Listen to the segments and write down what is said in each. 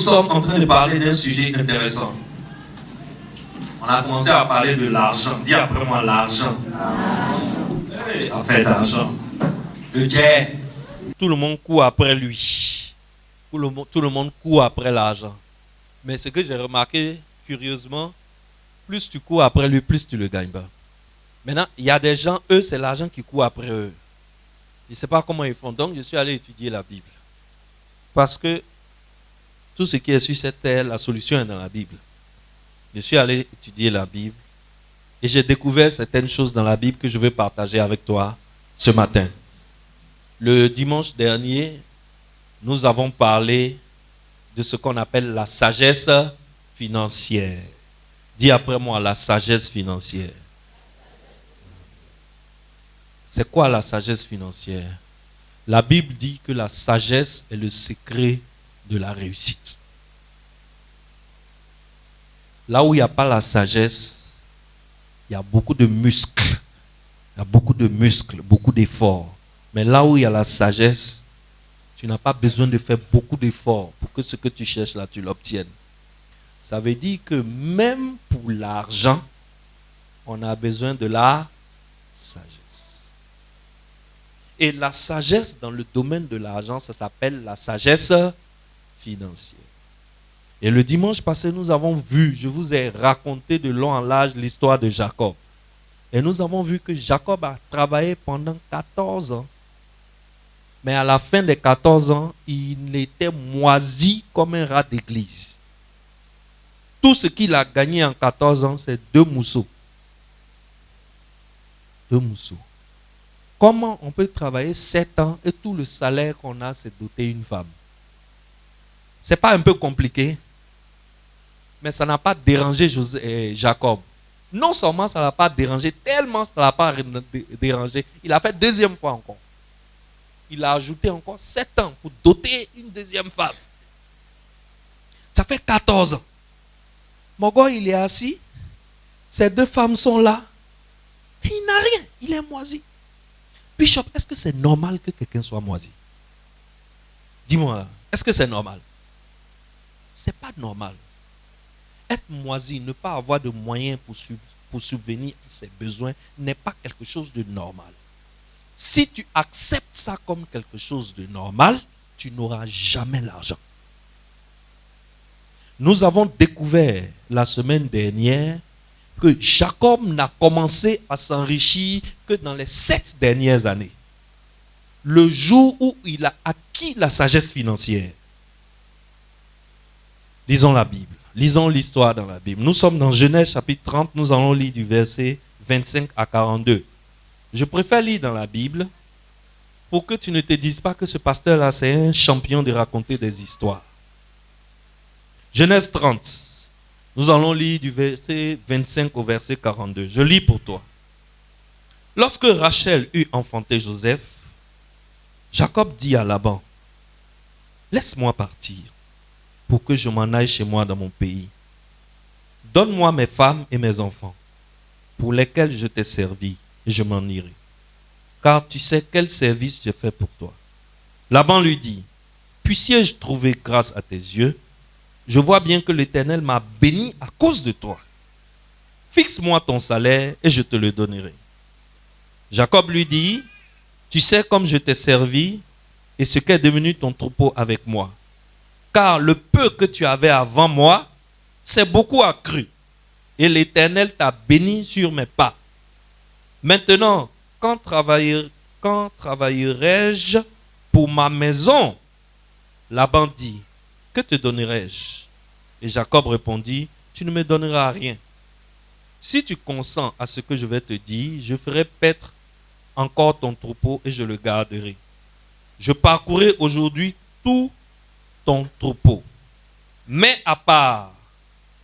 sommes en train de parler d'un sujet intéressant. On a commencé à parler de l'argent. Dis après moi l'argent. Hey, affaire d'argent. Le jet. Tout le monde court après lui. Tout le monde court après l'argent. Mais ce que j'ai remarqué, curieusement, plus tu cours après lui, plus tu le gagnes pas. Maintenant, il y a des gens, eux, c'est l'argent qui court après eux. Je ne sais pas comment ils font. Donc, je suis allé étudier la Bible. Parce que tout ce qui est sur cette terre, la solution est dans la Bible. Je suis allé étudier la Bible et j'ai découvert certaines choses dans la Bible que je vais partager avec toi ce matin. Le dimanche dernier, nous avons parlé de ce qu'on appelle la sagesse financière. Dis après moi, la sagesse financière. C'est quoi la sagesse financière? La Bible dit que la sagesse est le secret de la réussite. Là où il n'y a pas la sagesse, il y a beaucoup de muscles. Il y a beaucoup de muscles, beaucoup d'efforts. Mais là où il y a la sagesse, tu n'as pas besoin de faire beaucoup d'efforts pour que ce que tu cherches là, tu l'obtiennes. Ça veut dire que même pour l'argent, on a besoin de la sagesse. Et la sagesse dans le domaine de l'argent, ça s'appelle la sagesse financière. Et le dimanche passé, nous avons vu, je vous ai raconté de long en large l'histoire de Jacob. Et nous avons vu que Jacob a travaillé pendant 14 ans. Mais à la fin des 14 ans, il était moisi comme un rat d'église. Tout ce qu'il a gagné en 14 ans, c'est 2 mousseaux. 2 mousseaux. Comment on peut travailler 7 ans et tout le salaire qu'on a, c'est doter une femme? C'est pas un peu compliqué? Mais ça n'a pas dérangé Jacob. Non seulement ça ne l'a pas dérangé, tellement ça ne l'a pas dérangé, il a fait 2e fois encore. Il a ajouté encore 7 ans pour doter une 2e femme. Ça fait 14 ans. Mon gars, il est assis. Ces 2 femmes sont là. Et il n'a rien. Il est moisi. Bishop, est-ce que c'est normal que quelqu'un soit moisi? Dis-moi là. Est-ce que c'est normal? C'est pas normal. Être moisi, ne pas avoir de moyens pour subvenir à ses besoins n'est pas quelque chose de normal. Si tu acceptes ça comme quelque chose de normal, tu n'auras jamais l'argent. Nous avons découvert la semaine dernière que Jacob n'a commencé à s'enrichir que dans les 7 dernières années. Le jour où il a acquis la sagesse financière. Lisons la Bible. Lisons l'histoire dans la Bible. Nous sommes dans Genèse chapitre 30. Nous allons lire du verset 25 à 42. Je préfère lire dans la Bible pour que tu ne te dises pas que ce pasteur-là, c'est un champion de raconter des histoires. Genèse 30. Nous allons lire du verset 25 au verset 42. Je lis pour toi. Lorsque Rachel eut enfanté Joseph, Jacob dit à Laban, « Laisse-moi partir pour que je m'en aille chez moi dans mon pays. Donne-moi mes femmes et mes enfants, pour lesquels je t'ai servi, et je m'en irai. Car tu sais quel service j'ai fait pour toi. » Laban lui dit, « Puissiez-je trouver grâce à tes yeux? Je vois bien que l'Éternel m'a béni à cause de toi. Fixe-moi ton salaire et je te le donnerai. » Jacob lui dit, « Tu sais comme je t'ai servi et ce qu'est devenu ton troupeau avec moi. Car le peu que tu avais avant moi, c'est beaucoup accru. Et l'Éternel t'a béni sur mes pas. Maintenant, quand travaillerai-je pour ma maison? » Laban dit, « Que te donnerai-je? » Et Jacob répondit, « Tu ne me donneras rien. Si tu consens à ce que je vais te dire, je ferai paître encore ton troupeau et je le garderai. Je parcourrai aujourd'hui tout ton troupeau. Mais à part,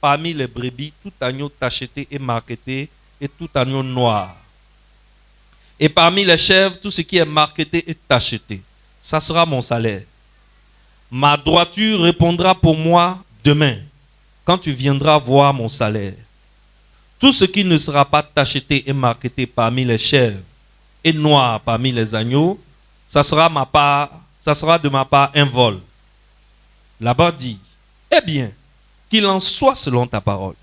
parmi les brebis, tout agneau tacheté et marqueté et tout agneau noir. Et parmi les chèvres, tout ce qui est marqueté et tacheté. Ça sera mon salaire. Ma droiture répondra pour moi demain, quand tu viendras voir mon salaire. Tout ce qui ne sera pas tacheté et marqueté parmi les chèvres et noir parmi les agneaux, ça sera de ma part un vol. Laban dit, Eh bien, qu'il en soit selon ta parole.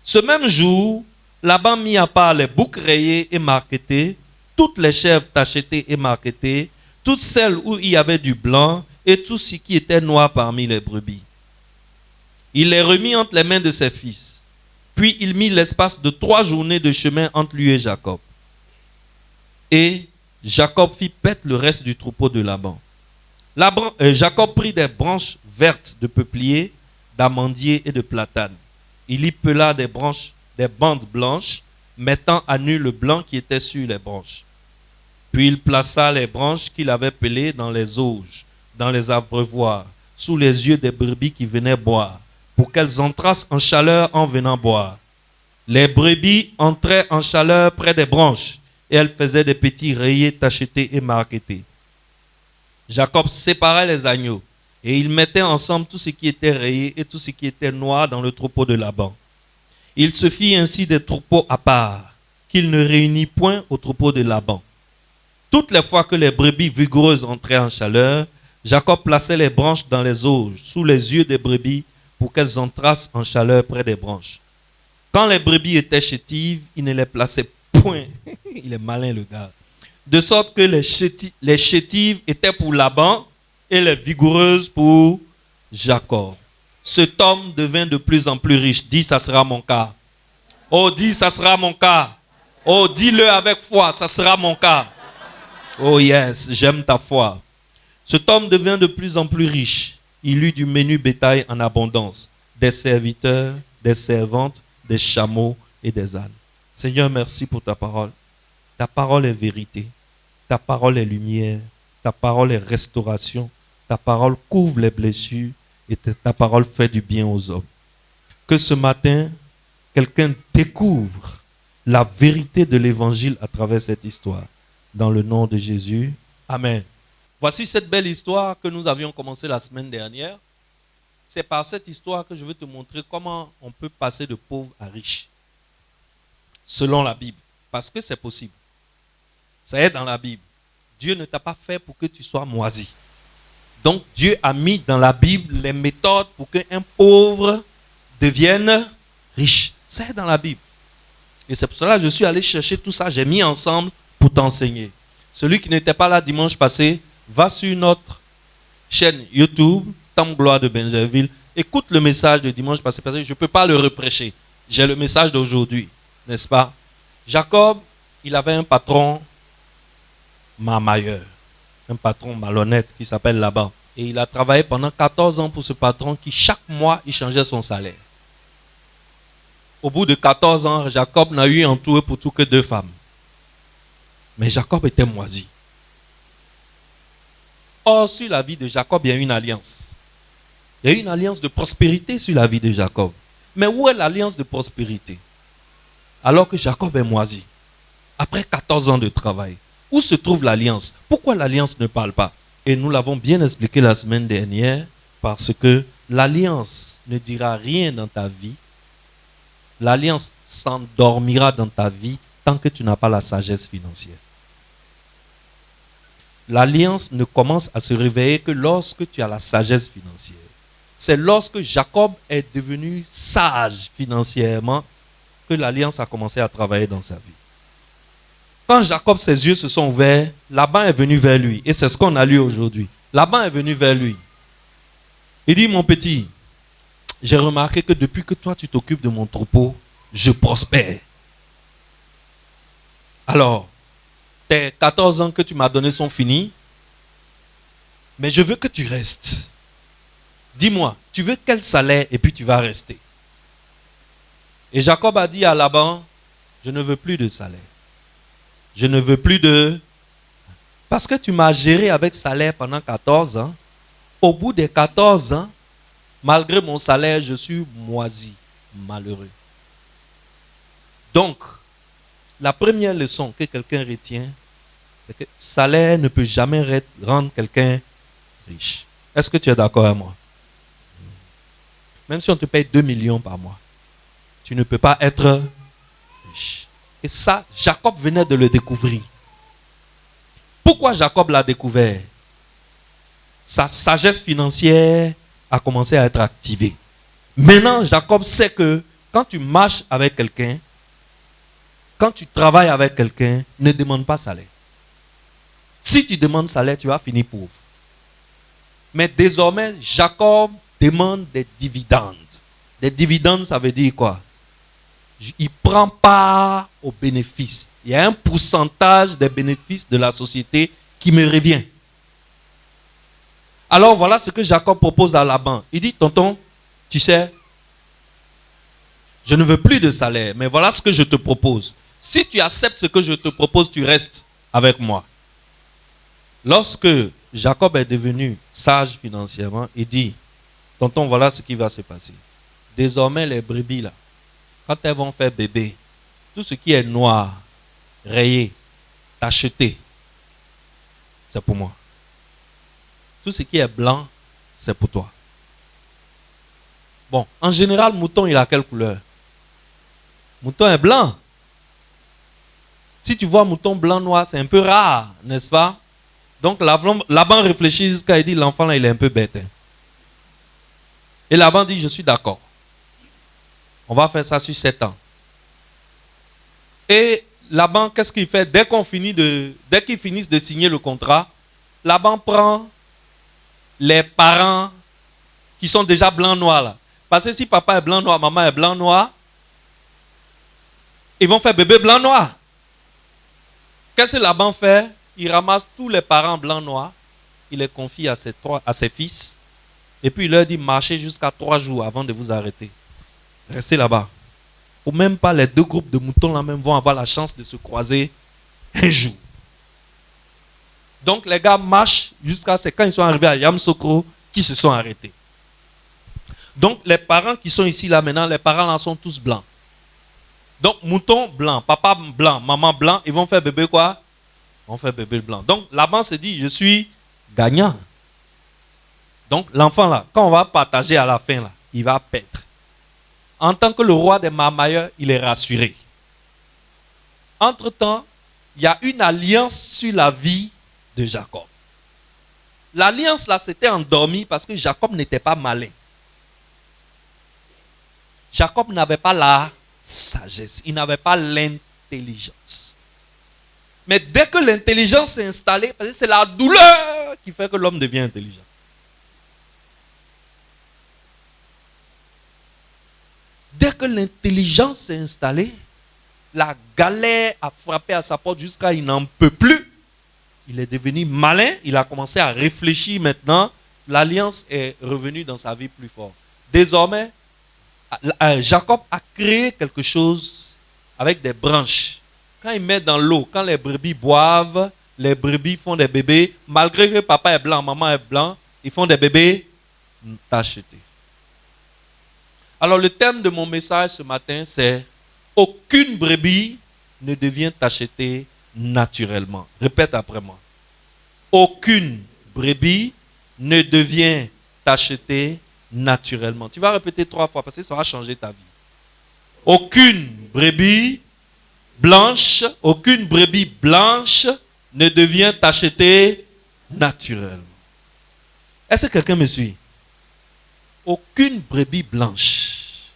Ce même jour, Laban mit à part les boucs rayés et marquetés, toutes les chèvres tachetées et marquetées, toutes celles où il y avait du blanc et tout ce qui était noir parmi les brebis. Il les remit entre les mains de ses fils. Puis il mit l'espace de 3 journées de chemin entre lui et Jacob. Et Jacob fit paître le reste du troupeau de Laban. Jacob prit des branches vertes de peuplier, d'amandier et de platane. Il y pela des bandes blanches, mettant à nu le blanc qui était sur les branches. Puis il plaça les branches qu'il avait pelées dans les auges, dans les abreuvoirs, sous les yeux des brebis qui venaient boire, pour qu'elles entrassent en chaleur en venant boire. Les brebis entraient en chaleur près des branches, et elles faisaient des petits rayés tachetés et marquetés. Jacob séparait les agneaux, et il mettait ensemble tout ce qui était rayé et tout ce qui était noir dans le troupeau de Laban. Il se fit ainsi des troupeaux à part, qu'il ne réunit point au troupeau de Laban. Toutes les fois que les brebis vigoureuses entraient en chaleur, Jacob plaçait les branches dans les auges, sous les yeux des brebis, pour qu'elles entrassent en chaleur près des branches. Quand les brebis étaient chétives, il ne les plaçait point. Il est malin le gars. De sorte que les chétives étaient pour Laban et les vigoureuses pour Jacob. Cet homme devint de plus en plus riche. Dis, ça sera mon cas. Oh, dis, ça sera mon cas. Oh, dis-le avec foi, ça sera mon cas. Oh yes, j'aime ta foi. Cet homme devint de plus en plus riche. Il eut du menu bétail en abondance, des serviteurs, des servantes, des chameaux et des ânes. Seigneur, merci pour ta parole. Ta parole est vérité. Ta parole est lumière. Ta parole est restauration. Ta parole couvre les blessures et ta parole fait du bien aux hommes. Que ce matin, quelqu'un découvre la vérité de l'évangile à travers cette histoire. Dans le nom de Jésus. Amen. Voici cette belle histoire que nous avions commencé la semaine dernière. C'est par cette histoire que je veux te montrer comment on peut passer de pauvre à riche. Selon la Bible. Parce que c'est possible. Ça est dans la Bible. Dieu ne t'a pas fait pour que tu sois moisi. Donc Dieu a mis dans la Bible les méthodes pour qu'un pauvre devienne riche. Ça est dans la Bible. Et c'est pour cela que je suis allé chercher tout ça. J'ai mis ensemble pour t'enseigner. Celui qui n'était pas là dimanche passé, va sur notre chaîne YouTube, Temple Gloire de Benjerville. Écoute le message de dimanche passé parce que je ne peux pas le reprêcher. J'ai le message d'aujourd'hui, n'est-ce pas? Jacob, il avait un patron marmailleur, un patron malhonnête qui s'appelle Laban. Et il a travaillé pendant 14 ans pour ce patron qui chaque mois, il changeait son salaire. Au bout de 14 ans, Jacob n'a eu en tout et pour tout que 2 femmes. Mais Jacob était moisi. Or, sur la vie de Jacob, il y a une alliance. Il y a une alliance de prospérité sur la vie de Jacob. Mais où est l'alliance de prospérité? Alors que Jacob est moisi. Après 14 ans de travail. Où se trouve l'alliance? Pourquoi l'alliance ne parle pas? Et nous l'avons bien expliqué la semaine dernière, parce que l'alliance ne dira rien dans ta vie. L'alliance s'endormira dans ta vie tant que tu n'as pas la sagesse financière. L'alliance ne commence à se réveiller que lorsque tu as la sagesse financière. C'est lorsque Jacob est devenu sage financièrement que l'alliance a commencé à travailler dans sa vie. Quand Jacob, ses yeux se sont ouverts, Laban est venu vers lui. Et c'est ce qu'on a lu aujourd'hui. Laban est venu vers lui. Il dit, mon petit, j'ai remarqué que depuis que toi tu t'occupes de mon troupeau, je prospère. Alors, tes 14 ans que tu m'as donnés sont finis, mais je veux que tu restes. Dis-moi, tu veux quel salaire et puis tu vas rester. Et Jacob a dit à Laban, je ne veux plus de salaire. Je ne veux plus de... Parce que tu m'as géré avec salaire pendant 14 ans. Au bout des 14 ans, malgré mon salaire, je suis moisi, malheureux. Donc, la première leçon que quelqu'un retient, c'est que salaire ne peut jamais rendre quelqu'un riche. Est-ce que tu es d'accord avec moi? Même si on te paye 2 millions par mois, tu ne peux pas être riche. Et ça, Jacob venait de le découvrir. Pourquoi Jacob l'a découvert? Sa sagesse financière a commencé à être activée. Maintenant, Jacob sait que quand tu marches avec quelqu'un, quand tu travailles avec quelqu'un, ne demande pas salaire. Si tu demandes salaire, tu vas finir pauvre. Mais désormais, Jacob demande des dividendes. Des dividendes, ça veut dire quoi? Il prend part aux bénéfices. Il y a un pourcentage des bénéfices de la société qui me revient. Alors voilà ce que Jacob propose à Laban. Il dit, tonton, tu sais, je ne veux plus de salaire, mais voilà ce que je te propose. Si tu acceptes ce que je te propose, tu restes avec moi. Lorsque Jacob est devenu sage financièrement, il dit, tonton, voilà ce qui va se passer. Désormais, les brebis, là, quand elles vont faire bébé, tout ce qui est noir, rayé, tacheté, c'est pour moi. Tout ce qui est blanc, c'est pour toi. Bon, en général, mouton, il a quelle couleur? Mouton est blanc. Si tu vois mouton blanc noir, c'est un peu rare, n'est-ce pas? Donc Laban réfléchit jusqu'à il dit, l'enfant là, il est un peu bête. Hein. Et Laban dit, je suis d'accord. On va faire ça sur 7 ans. Et Laban, qu'est-ce qu'il fait? Dès qu'ils finissent de signer le contrat, Laban prend les parents qui sont déjà blanc-noir là. Parce que si papa est blanc-noir, maman est blanc-noir, ils vont faire bébé blanc-noir. Qu'est-ce que Laban fait? Il ramasse tous les parents blancs-noirs, il les confie à ses fils, et puis il leur dit, marchez jusqu'à 3 jours avant de vous arrêter. Restez là-bas. Ou même pas les deux groupes de moutons là même vont avoir la chance de se croiser un jour. Donc les gars marchent jusqu'à c'est quand ils sont arrivés à Yamsokro qu'ils se sont arrêtés. Donc les parents qui sont ici là maintenant, les parents là sont tous blancs. Donc mouton blanc, papa blanc, maman blanc, ils vont faire bébé quoi? Ils vont faire bébé blanc. Donc Laban se dit, je suis gagnant. Donc l'enfant là, quand on va partager à la fin là, il va paître. En tant que le roi des marmailleurs, il est rassuré. Entre-temps, il y a une alliance sur la vie de Jacob. L'alliance là s'était endormie parce que Jacob n'était pas malin. Jacob n'avait pas la sagesse, il n'avait pas l'intelligence. Mais dès que l'intelligence s'est installée, parce que c'est la douleur qui fait que l'homme devient intelligent. Dès que l'intelligence s'est installée, la galère a frappé à sa porte jusqu'à il n'en peut plus. Il est devenu malin, il a commencé à réfléchir maintenant. L'alliance est revenue dans sa vie plus fort. Désormais, Jacob a créé quelque chose avec des branches. Quand il met dans l'eau, quand les brebis boivent, les brebis font des bébés. Malgré que papa est blanc, maman est blanc, ils font des bébés tachetés. Alors le thème de mon message ce matin, c'est aucune brebis ne devient tachetée naturellement. Répète après moi. Aucune brebis ne devient tachetée naturellement. Tu vas répéter 3 fois parce que ça va changer ta vie. Aucune brebis blanche ne devient tachetée naturellement. Est-ce que quelqu'un me suit? Aucune brebis blanche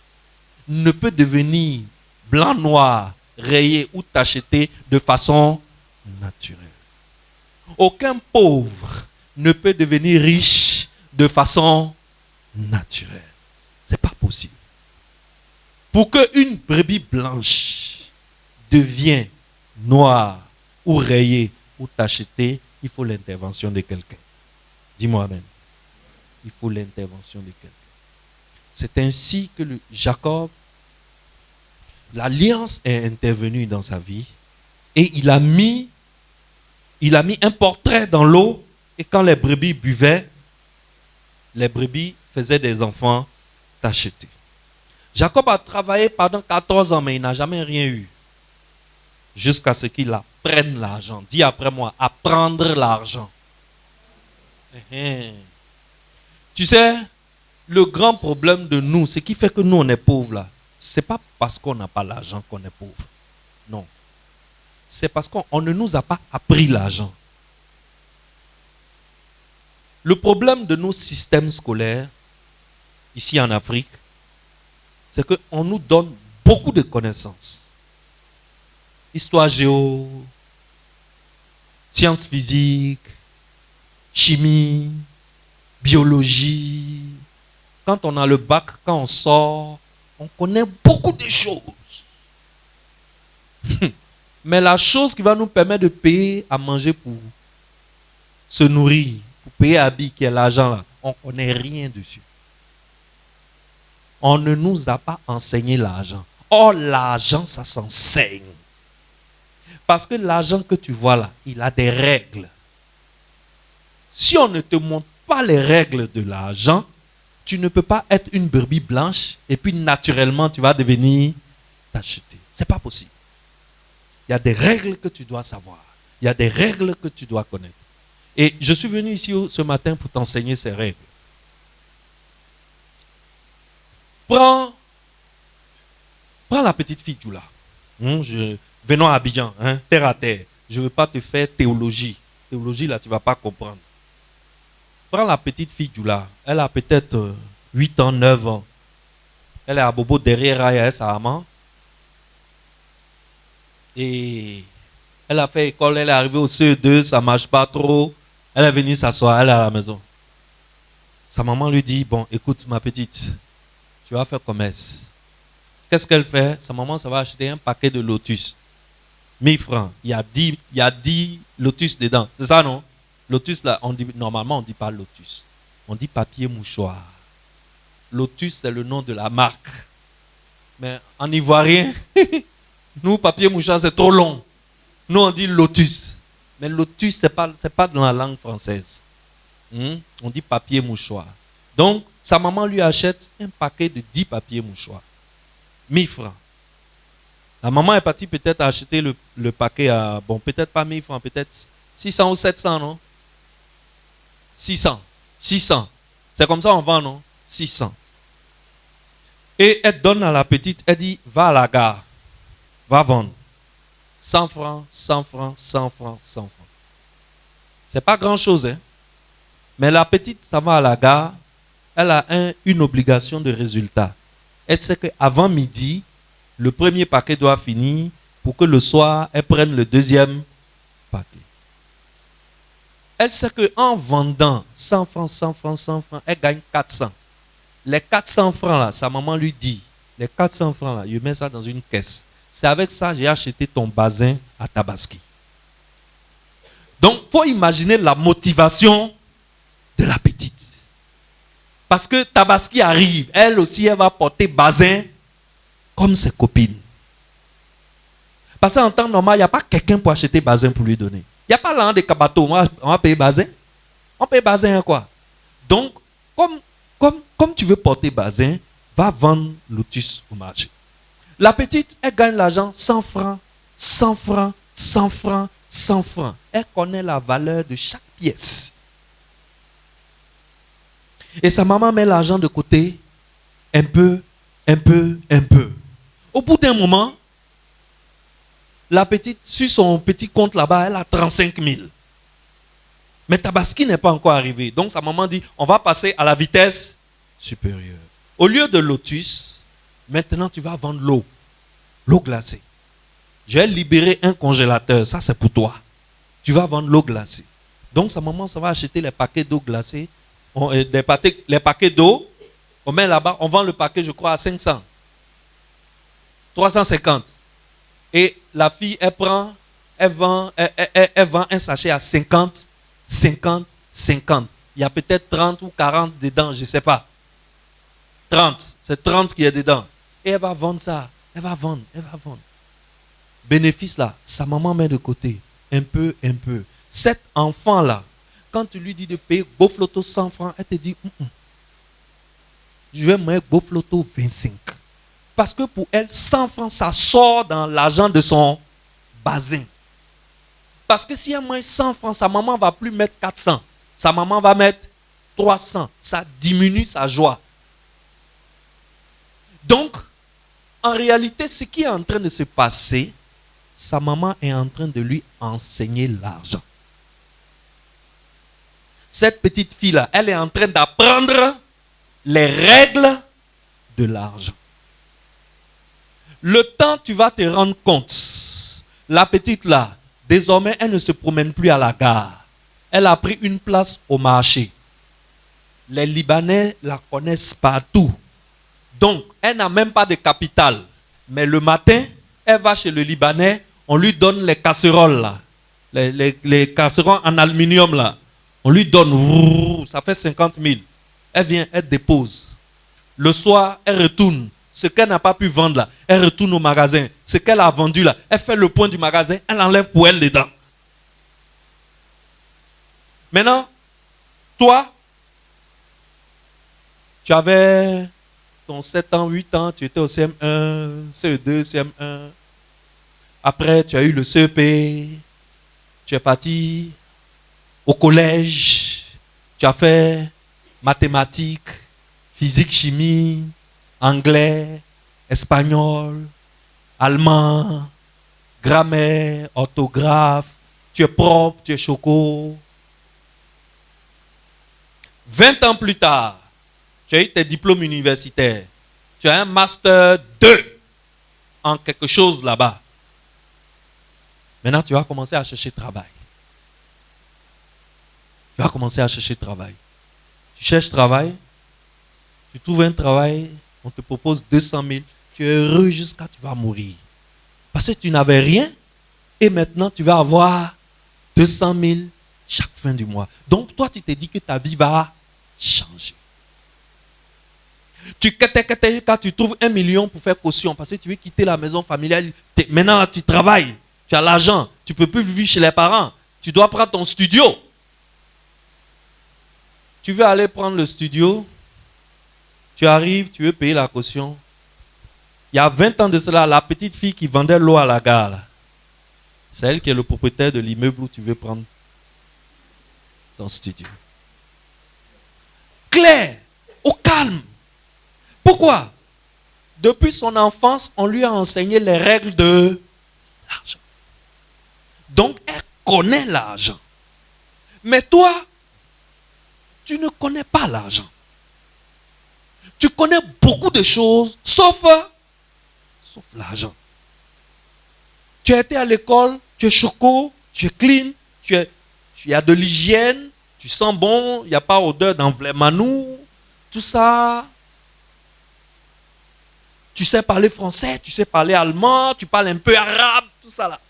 ne peut devenir blanc, noir, rayé ou tacheté de façon naturelle. Aucun pauvre ne peut devenir riche de façon naturelle. Ce n'est pas possible. Pour qu'une brebis blanche devienne noire ou rayée ou tachetée, il faut l'intervention de quelqu'un. Dis-moi amen. Il faut l'intervention de quelqu'un. C'est ainsi que Jacob, l'alliance est intervenue dans sa vie et il a mis un portrait dans l'eau et quand les brebis buvaient, les brebis faisaient des enfants tachetés. Jacob a travaillé pendant 14 ans mais il n'a jamais rien eu. Jusqu'à ce qu'il apprenne l'argent. Dis après moi, apprendre l'argent. Tu sais, le grand problème de nous, ce qui fait que nous on est pauvres là, ce n'est pas parce qu'on n'a pas l'argent qu'on est pauvre. Non. C'est parce qu'on ne nous a pas appris l'argent. Le problème de nos systèmes scolaires, ici en Afrique, c'est qu'on nous donne beaucoup de connaissances. Histoire géo, sciences physiques, chimie, biologie. Quand on a le bac, quand on sort, on connaît beaucoup de choses. Mais la chose qui va nous permettre de payer à manger pour se nourrir, pour payer à habiller, qui est l'argent là, on ne connaît rien dessus. On ne nous a pas enseigné l'argent. Or, l'argent, ça s'enseigne. Parce que l'argent que tu vois là, il a des règles. Si on ne te montre pas les règles de l'argent, tu ne peux pas être une brebis blanche et puis naturellement tu vas devenir t'acheter. Ce n'est pas possible. Il y a des règles que tu dois savoir. Il y a des règles que tu dois connaître. Et je suis venu ici ce matin pour t'enseigner ces règles. Prends la petite fille Djoula. Venons à Abidjan, terre à terre. Je ne veux pas te faire théologie. Théologie, là, tu ne vas pas comprendre. Prends la petite fille Djoula. Elle a peut-être 8 ans, 9 ans. Elle est à Bobo derrière Raya sa maman. Et elle a fait école, elle est arrivée au CE2, ça ne marche pas trop. Elle est venue s'asseoir, elle est à la maison. Sa maman lui dit, bon, écoute ma petite, tu vas faire commerce. Qu'est-ce qu'elle fait? Sa maman, ça va acheter un paquet de lotus. 1000 francs. Il y a 10 lotus dedans. C'est ça, non? Lotus, là, normalement, on ne dit pas lotus. On dit papier mouchoir. Lotus, c'est le nom de la marque. Mais en ivoirien, nous, papier mouchoir, c'est trop long. Nous, on dit lotus. Mais lotus, ce n'est pas dans la langue française. On dit papier mouchoir. Donc, sa maman lui achète un paquet de 10 papiers mouchoirs. 1000 francs. La maman est partie peut-être acheter le paquet à, bon, peut-être pas 1000 francs, peut-être 600 ou 700, non? 600. C'est comme ça on vend, non? 600. Et elle donne à la petite, elle dit, va à la gare, va vendre. 100 francs, 100 francs, 100 francs, 100 francs. C'est pas grand-chose, hein? Mais la petite, ça va à la gare, elle a une obligation de résultat. Elle sait qu'avant midi, le premier paquet doit finir pour que le soir, elle prenne le deuxième paquet. Elle sait qu'en vendant 100 francs, 100 francs, 100 francs, elle gagne 400. Les 400 francs là, sa maman lui dit, les 400 francs là, je mets ça dans une caisse. C'est avec ça que j'ai acheté ton bazin à Tabaski. Donc, il faut imaginer la motivation de la petite. Parce que Tabaski arrive, elle aussi, elle va porter bazin comme ses copines. Parce qu'en temps normal, il n'y a pas quelqu'un pour acheter bazin pour lui donner. Il n'y a pas l'un des cabatos, on va payer bazin. On paye bazin à quoi? Donc, comme tu veux porter bazin, va vendre lotus au marché. La petite, elle gagne l'argent 100 francs, 100 francs, 100 francs, 100 francs. Elle connaît la valeur de chaque pièce. Et sa maman met l'argent de côté, un peu, un peu, un peu. Au bout d'un moment, la petite, sur son petit compte là-bas, elle a 35 000. Mais Tabaski n'est pas encore arrivé. Donc sa maman dit, on va passer à la vitesse supérieure. Au lieu de lotus, maintenant tu vas vendre l'eau. L'eau glacée. J'ai libéré un congélateur, ça c'est pour toi. Tu vas vendre l'eau glacée. Donc sa maman, ça va acheter les paquets d'eau glacée. Les paquets d'eau, on met là-bas, on vend le paquet, je crois, à 500. 350. Et la fille, elle vend un sachet à 50, 50, 50. Il y a peut-être 30 ou 40 dedans, je ne sais pas. 30, c'est 30 qui est dedans. Et elle va vendre ça. Elle va vendre. Bénéfice là, sa maman met de côté. Un peu. Cet enfant-là, quand tu lui dis de payer Gofloto 100 francs, elle te dit, je vais mettre Gofloto 25. Parce que pour elle, 100 francs, ça sort dans l'argent de son bazin. Parce que si elle mange 100 francs, sa maman ne va plus mettre 400. Sa maman va mettre 300. Ça diminue sa joie. Donc, en réalité, ce qui est en train de se passer, sa maman est en train de lui enseigner l'argent. Cette petite fille-là, elle est en train d'apprendre les règles de l'argent. Le temps, tu vas te rendre compte. La petite là, désormais, elle ne se promène plus à la gare. Elle a pris une place au marché. Les Libanais la connaissent partout. Donc, elle n'a même pas de capital. Mais le matin, elle va chez le Libanais, on lui donne les casseroles là. Les casseroles en aluminium là. On lui donne, ça fait 50 000. Elle vient, elle dépose. Le soir, elle retourne. Ce qu'elle n'a pas pu vendre là, elle retourne au magasin. Ce qu'elle a vendu là, elle fait le point du magasin, elle enlève pour elle dedans. Maintenant, toi, tu avais ton 7 ans, 8 ans, tu étais au CM1, CE2, CM1. Après, tu as eu le CEP. Tu es parti au collège. Tu as fait mathématiques, physique, chimie, anglais, espagnol, allemand, grammaire, orthographe. Tu es propre, tu es choco. 20 ans plus tard, tu as eu tes diplômes universitaires. Tu as un master 2 en quelque chose là-bas. Maintenant, tu vas commencer à chercher travail. Tu vas commencer à chercher travail. Tu cherches travail, tu trouves un travail, on te propose 200 000. Tu es heureux jusqu'à ce que tu vas mourir. Parce que tu n'avais rien et maintenant tu vas avoir 200 000 chaque fin du mois. Donc toi, tu te dis que ta vie va changer. Quand tu trouves 1 million pour faire caution, parce que tu veux quitter la maison familiale, maintenant tu travailles, tu as l'argent, tu ne peux plus vivre chez les parents, tu dois prendre ton studio. Tu veux aller prendre le studio, tu arrives, tu veux payer la caution. Il y a 20 ans de cela, la petite fille qui vendait l'eau à la gare, là, c'est elle qui est le propriétaire de l'immeuble où tu veux prendre ton studio. Claire, au calme. Pourquoi? Depuis son enfance, on lui a enseigné les règles de l'argent. Donc, elle connaît l'argent. Mais toi, tu ne connais pas l'argent. Tu connais beaucoup de choses, sauf l'argent. Tu as été à l'école, tu es choco, tu es clean, tu as de l'hygiène, tu sens bon, il n'y a pas odeur d'envlémanou, tout ça. Tu sais parler français, tu sais parler allemand, tu parles un peu arabe, tout ça là.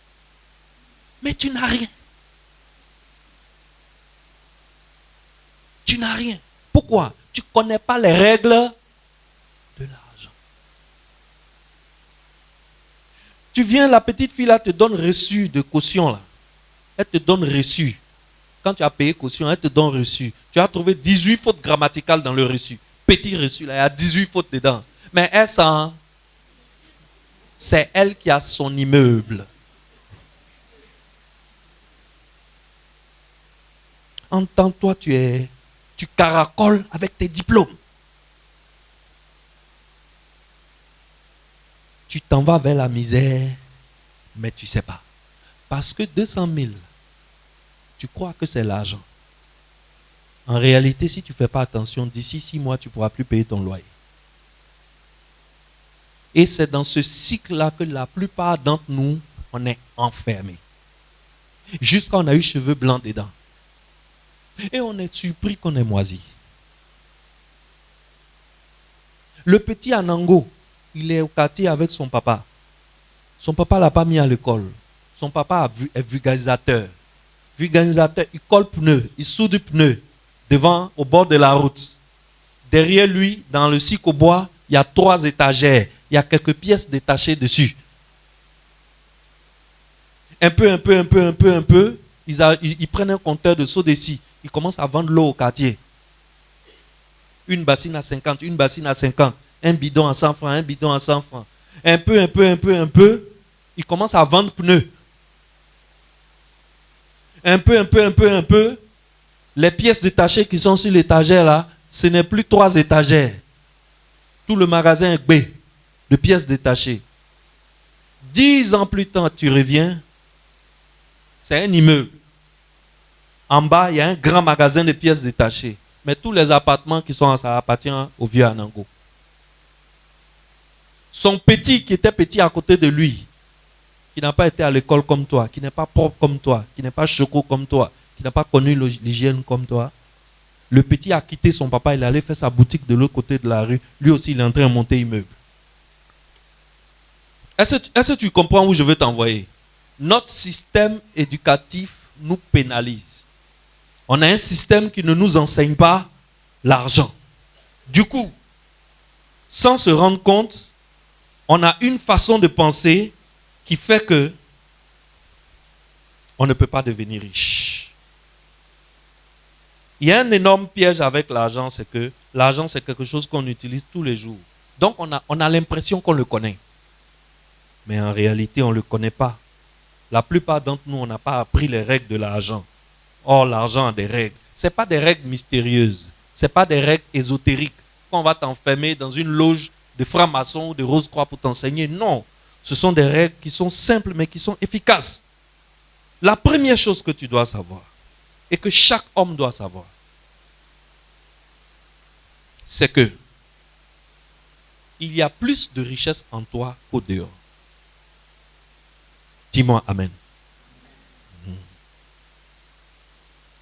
Mais tu n'as rien. Tu n'as rien. Pourquoi? Tu ne connais pas les règles de l'argent. Tu viens, la petite fille là te donne reçu de caution là. Elle te donne reçu. Quand tu as payé caution, elle te donne reçu. Tu as trouvé 18 fautes grammaticales dans le reçu. Petit reçu là, il y a 18 fautes dedans. Mais elle sent, c'est elle qui a son immeuble. Entends-toi, tu caracoles avec tes diplômes. Tu t'en vas vers la misère, mais tu ne sais pas. Parce que 200 000, tu crois que c'est l'argent. En réalité, si tu ne fais pas attention, d'ici 6 mois, tu ne pourras plus payer ton loyer. Et c'est dans ce cycle-là que la plupart d'entre nous, on est enfermés. Jusqu'à on a eu cheveux blancs dedans. Et on est surpris qu'on est moisi. Le petit Anango, il est au quartier avec son papa. Son papa ne l'a pas mis à l'école. Son papa est vulgarisateur. Vulgarisateur, il colle pneus, il soude pneus devant, au bord de la route. Derrière lui, dans le cycle au bois, il y a 3 étagères. Il y a quelques pièces détachées dessus. Un peu. Ils prennent un compteur de Sodeci. Ils commencent à vendre l'eau au quartier. Une bassine à 50, une bassine à 50. Un bidon à 100 francs, un bidon à 100 francs. Un peu. Ils commencent à vendre pneus. Un peu. Les pièces détachées qui sont sur l'étagère là, ce n'est plus 3 étagères. Tout le magasin est B de pièces détachées. 10 ans plus tard, tu reviens, c'est un immeuble. En bas, il y a un grand magasin de pièces détachées. Mais tous les appartements qui sont, ça appartient au vieux Anango. Son petit qui était petit à côté de lui, qui n'a pas été à l'école comme toi, qui n'est pas propre comme toi, qui n'est pas choco comme toi, qui n'a pas connu l'hygiène comme toi. Le petit a quitté son papa, il allait faire sa boutique de l'autre côté de la rue. Lui aussi, il est en train de monter immeuble. Est-ce que tu comprends où je veux t'envoyer? Notre système éducatif nous pénalise. On a un système qui ne nous enseigne pas l'argent. Du coup, sans se rendre compte, on a une façon de penser qui fait que on ne peut pas devenir riche. Il y a un énorme piège avec l'argent, c'est que l'argent, c'est quelque chose qu'on utilise tous les jours. Donc, on a l'impression qu'on le connaît. Mais en réalité, on ne le connaît pas. La plupart d'entre nous, on n'a pas appris les règles de l'argent. Or, l'argent a des règles. Ce n'est pas des règles mystérieuses. Ce n'est pas des règles ésotériques. On va t'enfermer dans une loge de francs-maçons ou de Rose-Croix pour t'enseigner. Non. Ce sont des règles qui sont simples, mais qui sont efficaces. La première chose que tu dois savoir, et que chaque homme doit savoir, c'est que il y a plus de richesse en toi qu'au dehors. Dis-moi amen.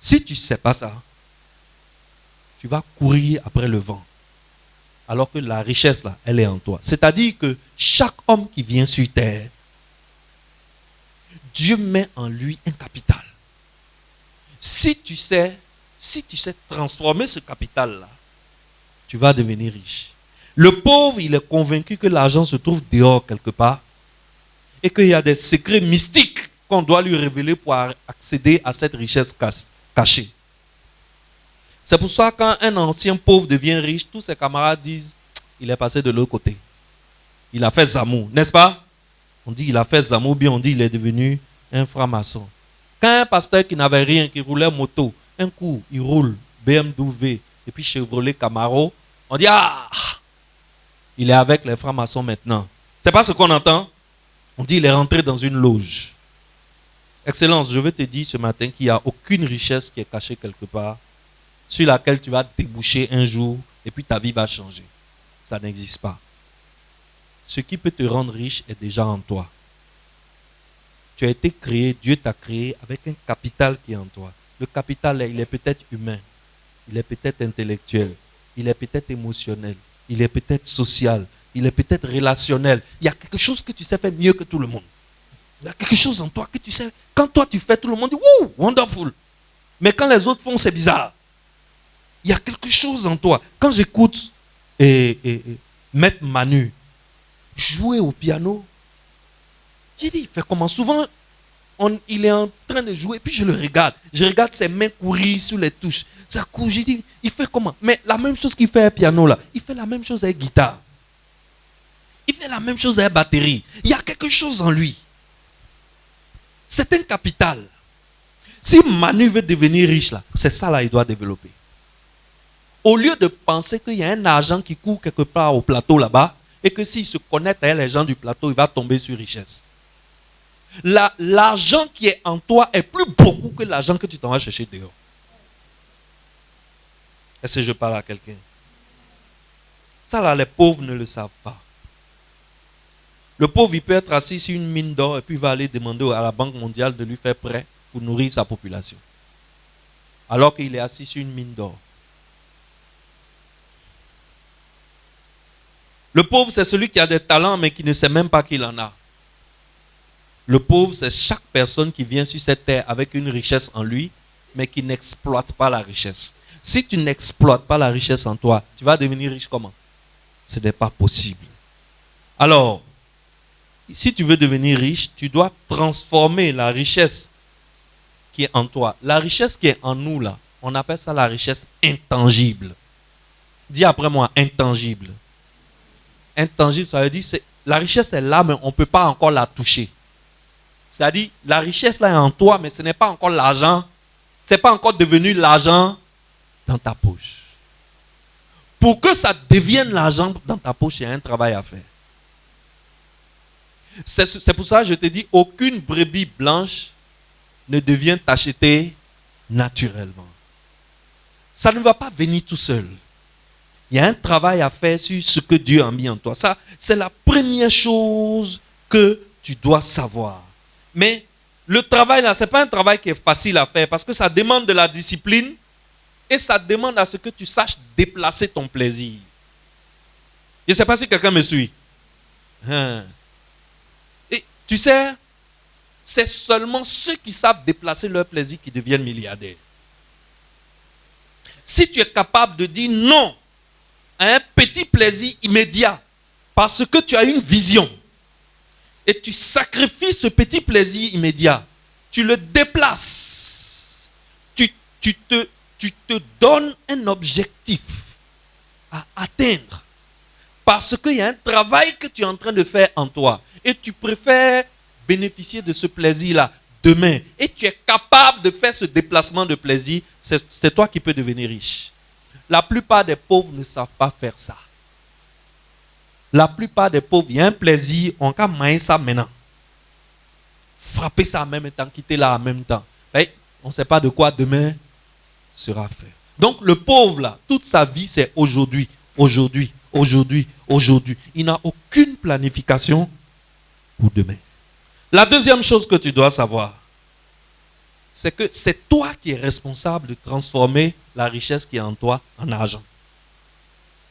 Si tu ne sais pas ça, tu vas courir après le vent. Alors que la richesse, là, elle est en toi. C'est-à-dire que chaque homme qui vient sur terre, Dieu met en lui un capital. Si tu sais transformer ce capital-là, tu vas devenir riche. Le pauvre, il est convaincu que l'argent se trouve dehors quelque part et qu'il y a des secrets mystiques qu'on doit lui révéler pour accéder à cette richesse cachée. C'est pour ça que quand un ancien pauvre devient riche, tous ses camarades disent il est passé de l'autre côté. Il a fait Zamou, n'est-ce pas? On dit il a fait Zamou, bien on dit il est devenu un franc-maçon. Quand un pasteur qui n'avait rien, qui roulait moto, un coup il roule BMW et puis Chevrolet Camaro, on dit ah, il est avec les francs-maçons maintenant. C'est pas ce qu'on entend? On dit il est rentré dans une loge. Excellence, je veux te dire ce matin qu'il n'y a aucune richesse qui est cachée quelque part sur laquelle tu vas déboucher un jour et puis ta vie va changer. Ça n'existe pas. Ce qui peut te rendre riche est déjà en toi. Tu as été créé, Dieu t'a créé avec un capital qui est en toi. Le capital, il est peut-être humain, il est peut-être intellectuel, il est peut-être émotionnel, il est peut-être social, il est peut-être relationnel. Il y a quelque chose que tu sais faire mieux que tout le monde. Il y a quelque chose en toi que tu sais. Quand toi tu fais, tout le monde dit « Wouh, wonderful ». Mais quand les autres font, c'est bizarre. Il y a quelque chose en toi. Quand j'écoute Maître Manu jouer au piano, j'ai dit, il fait comment? Souvent, il est en train de jouer, puis je le regarde. Je regarde ses mains courir sur les touches. Ça court, j'ai dit, il fait comment? Mais la même chose qu'il fait avec piano là, il fait la même chose avec guitare. Il fait la même chose avec batterie. Il y a quelque chose en lui. C'est un capital. Si Manu veut devenir riche là, c'est ça là il doit développer. Au lieu de penser qu'il y a un argent qui court quelque part au plateau là-bas, et que s'il se connecte avec les gens du plateau, il va tomber sur richesse. L'argent qui est en toi est plus beaucoup que l'argent que tu t'en vas chercher dehors. Est-ce que je parle à quelqu'un? Ça là, les pauvres ne le savent pas. Le pauvre, il peut être assis sur une mine d'or et puis il va aller demander à la Banque mondiale de lui faire prêt pour nourrir sa population. Alors qu'il est assis sur une mine d'or. Le pauvre, c'est celui qui a des talents mais qui ne sait même pas qu'il en a. Le pauvre, c'est chaque personne qui vient sur cette terre avec une richesse en lui, mais qui n'exploite pas la richesse. Si tu n'exploites pas la richesse en toi, tu vas devenir riche comment? Ce n'est pas possible. Alors, si tu veux devenir riche, tu dois transformer la richesse qui est en toi. La richesse qui est en nous, là, on appelle ça la richesse intangible. Dis après moi, intangible. Intangible, ça veut dire que la richesse est là, mais on ne peut pas encore la toucher. C'est-à-dire, la richesse là est en toi, mais ce n'est pas encore l'argent. Ce n'est pas encore devenu l'argent dans ta poche. Pour que ça devienne l'argent dans ta poche, il y a un travail à faire. C'est pour ça que je te dis, aucune brebis blanche ne devient tachetée naturellement. Ça ne va pas venir tout seul. Il y a un travail à faire sur ce que Dieu a mis en toi. Ça, c'est la première première chose que tu dois savoir. Mais le travail là, ce n'est pas un travail qui est facile à faire parce que ça demande de la discipline et ça demande à ce que tu saches déplacer ton plaisir. Je ne sais pas si quelqu'un me suit. Et tu sais, c'est seulement ceux qui savent déplacer leur plaisir qui deviennent milliardaires. Si tu es capable de dire non à un petit plaisir immédiat parce que tu as une vision et tu sacrifies ce petit plaisir immédiat, tu le déplaces, tu te donnes un objectif à atteindre parce qu'il y a un travail que tu es en train de faire en toi et tu préfères bénéficier de ce plaisir-là demain et tu es capable de faire ce déplacement de plaisir, c'est toi qui peux devenir riche. La plupart des pauvres ne savent pas faire ça. La plupart des pauvres, il y a un plaisir, on va manger ça maintenant. Frapper ça en même temps, quitter là en même temps. On ne sait pas de quoi demain sera fait. Donc le pauvre là, toute sa vie c'est aujourd'hui, aujourd'hui, aujourd'hui, aujourd'hui. Il n'a aucune planification pour demain. La deuxième chose que tu dois savoir, c'est que c'est toi qui es responsable de transformer la richesse qui est en toi en argent.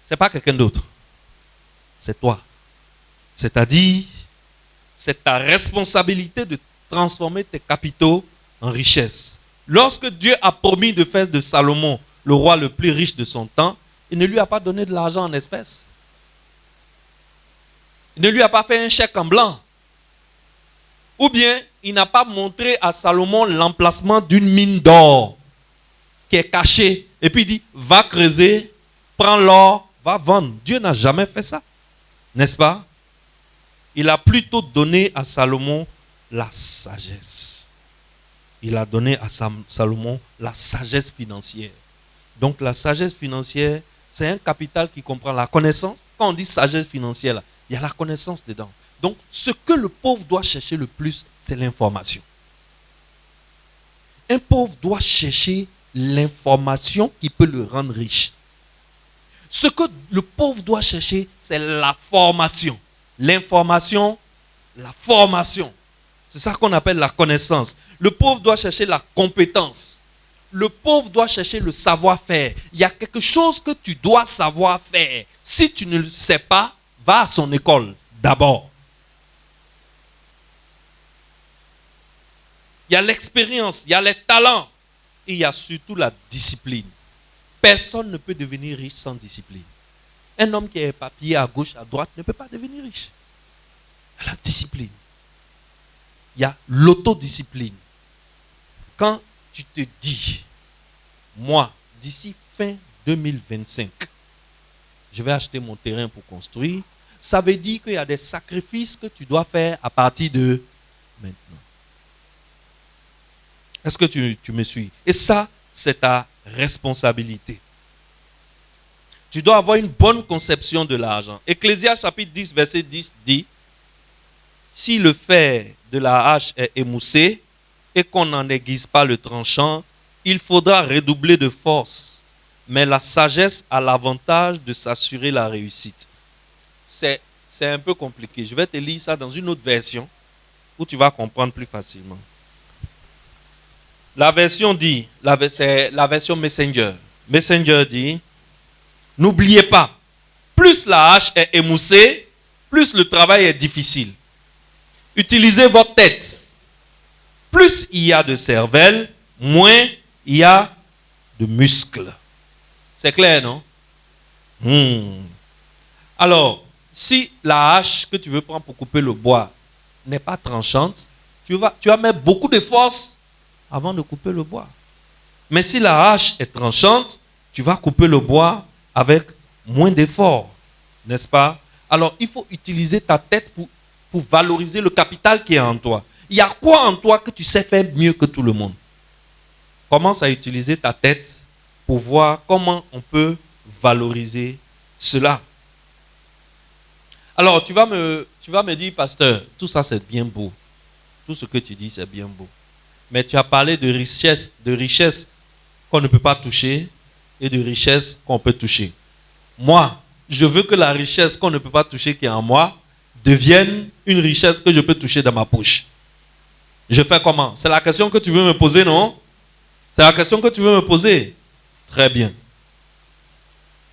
Ce n'est pas quelqu'un d'autre. C'est toi. C'est-à-dire, c'est ta responsabilité de transformer tes capitaux en richesse. Lorsque Dieu a promis de faire de Salomon le roi le plus riche de son temps, il ne lui a pas donné de l'argent en espèces. Il ne lui a pas fait un chèque en blanc. Ou bien, il n'a pas montré à Salomon l'emplacement d'une mine d'or qui est cachée. Et puis il dit, va creuser, prends l'or, va vendre. Dieu n'a jamais fait ça. N'est-ce pas? Il a plutôt donné à Salomon la sagesse. Il a donné à Salomon la sagesse financière. Donc la sagesse financière, c'est un capital qui comprend la connaissance. Quand on dit sagesse financière, là, il y a la connaissance dedans. Donc, ce que le pauvre doit chercher le plus, c'est l'information. Un pauvre doit chercher l'information qui peut le rendre riche. Ce que le pauvre doit chercher, c'est la formation. L'information, la formation. C'est ça qu'on appelle la connaissance. Le pauvre doit chercher la compétence. Le pauvre doit chercher le savoir-faire. Il y a quelque chose que tu dois savoir faire. Si tu ne le sais pas, va à son école d'abord. Il y a l'expérience, il y a les talents et il y a surtout la discipline. Personne ne peut devenir riche sans discipline. Un homme qui est éparpillé à gauche, à droite ne peut pas devenir riche. Il y a la discipline. Il y a l'autodiscipline. Quand tu te dis, moi, d'ici fin 2025, je vais acheter mon terrain pour construire, ça veut dire qu'il y a des sacrifices que tu dois faire à partir de maintenant. Est-ce que tu me suis? Et ça, c'est ta responsabilité. Tu dois avoir une bonne conception de l'argent. Ecclésiaste chapitre 10, verset 10 dit, si le fer de la hache est émoussé et qu'on n'en aiguise pas le tranchant, il faudra redoubler de force. Mais la sagesse a l'avantage de s'assurer la réussite. C'est un peu compliqué. Je vais te lire ça dans une autre version où tu vas comprendre plus facilement. La version dit, c'est la version Messenger. Messenger dit, n'oubliez pas, plus la hache est émoussée, plus le travail est difficile. Utilisez votre tête. Plus il y a de cervelle, moins il y a de muscles. C'est clair, non? Alors, si la hache que tu veux prendre pour couper le bois n'est pas tranchante, tu vas mettre beaucoup de force avant de couper le bois. Mais si la hache est tranchante, tu vas couper le bois avec moins d'effort. N'est-ce pas? Alors, il faut utiliser ta tête pour valoriser le capital qui est en toi. Il y a quoi en toi que tu sais faire mieux que tout le monde? Commence à utiliser ta tête pour voir comment on peut valoriser cela. Alors, tu vas me dire, pasteur, tout ça c'est bien beau. Tout ce que tu dis, c'est bien beau. Mais tu as parlé de richesse qu'on ne peut pas toucher et de richesse qu'on peut toucher. Moi, je veux que la richesse qu'on ne peut pas toucher qui est en moi devienne une richesse que je peux toucher dans ma poche. Je fais comment? C'est la question que tu veux me poser, non? C'est la question que tu veux me poser. Très bien.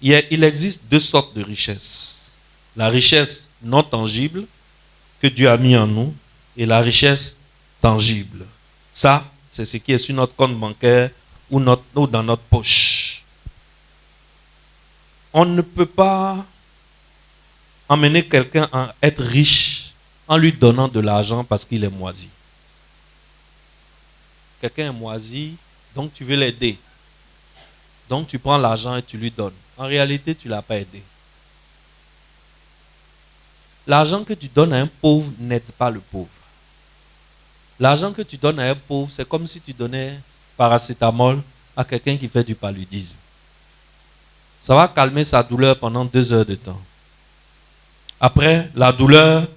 Il existe deux sortes de richesses. La richesse non tangible que Dieu a mis en nous et la richesse tangible. Ça, c'est ce qui est sur notre compte bancaire ou dans notre poche. On ne peut pas emmener quelqu'un à être riche en lui donnant de l'argent parce qu'il est moisi. Quelqu'un est moisi, donc tu veux l'aider. Donc tu prends l'argent et tu lui donnes. En réalité, tu ne l'as pas aidé. L'argent que tu donnes à un pauvre n'aide pas le pauvre. L'argent que tu donnes à un pauvre, c'est comme si tu donnais paracétamol à quelqu'un qui fait du paludisme. Ça va calmer sa douleur pendant 2 heures de temps. Après, la douleur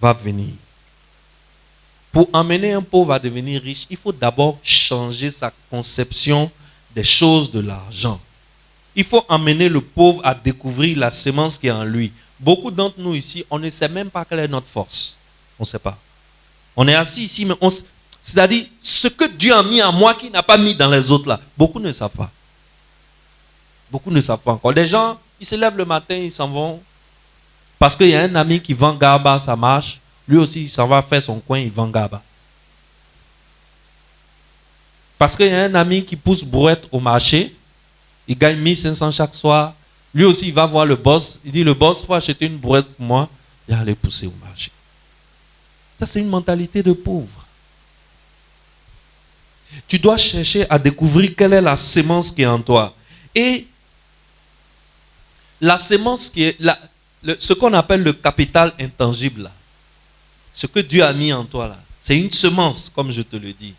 va venir. Pour emmener un pauvre à devenir riche, il faut d'abord changer sa conception des choses de l'argent. Il faut emmener le pauvre à découvrir la semence qui est en lui. Beaucoup d'entre nous ici, on ne sait même pas quelle est notre force. On ne sait pas. On est assis ici, mais c'est-à-dire ce que Dieu a mis en moi qu'il n'a pas mis dans les autres là. Beaucoup ne savent pas. Beaucoup ne savent pas encore. Les gens, ils se lèvent le matin, ils s'en vont. Parce qu'il y a un ami qui vend Garba, ça marche. Lui aussi, il s'en va faire son coin, il vend Garba. Parce qu'il y a un ami qui pousse brouette au marché. Il gagne 1500 chaque soir. Lui aussi, il va voir le boss. Il dit, le boss, il faut acheter une brouette pour moi. Il va aller pousser au marché. Ça, c'est une mentalité de pauvre. Tu dois chercher à découvrir quelle est la sémence qui est en toi. Et la sémence qui est... ce qu'on appelle le capital intangible, là, ce que Dieu a mis en toi, là, c'est une semence, comme je te le dis.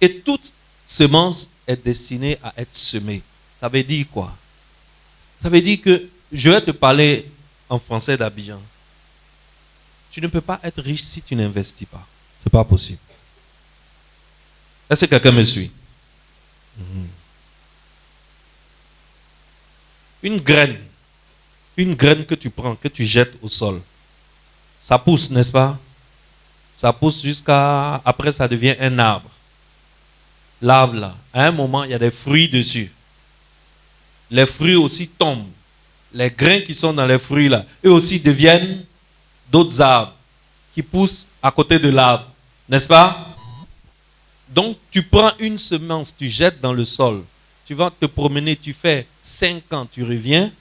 Et toute semence est destinée à être semée. Ça veut dire quoi? Ça veut dire que, je vais te parler en français d'Abidjan. Tu ne peux pas être riche si tu n'investis pas. Ce n'est pas possible. Est-ce que quelqu'un me suit? Une graine que tu prends, que tu jettes au sol, ça pousse, n'est-ce pas? Ça pousse jusqu'à... Après, ça devient un arbre. L'arbre, là, à un moment, il y a des fruits dessus. Les fruits aussi tombent. Les grains qui sont dans les fruits, là, eux aussi deviennent d'autres arbres qui poussent à côté de l'arbre. N'est-ce pas? Donc, tu prends une semence, tu jettes dans le sol. Tu vas te promener, tu fais 5 ans, tu reviens.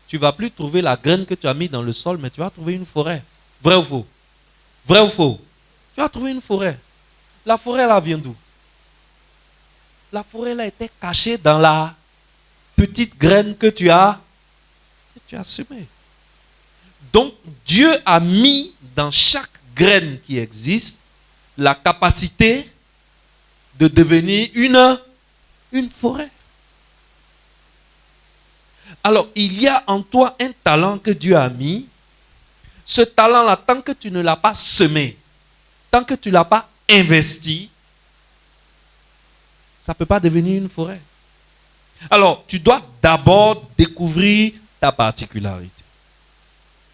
Tu ne vas plus trouver la graine que tu as mis dans le sol, mais tu vas trouver une forêt. Vrai ou faux? Vrai ou faux? Tu vas trouver une forêt. La forêt, là, vient d'où? La forêt, là, était cachée dans la petite graine que tu as semée. Donc, Dieu a mis dans chaque graine qui existe la capacité de devenir une forêt. Alors, il y a en toi un talent que Dieu a mis. Ce talent-là, tant que tu ne l'as pas semé, tant que tu ne l'as pas investi, ça ne peut pas devenir une forêt. Alors, tu dois d'abord découvrir ta particularité.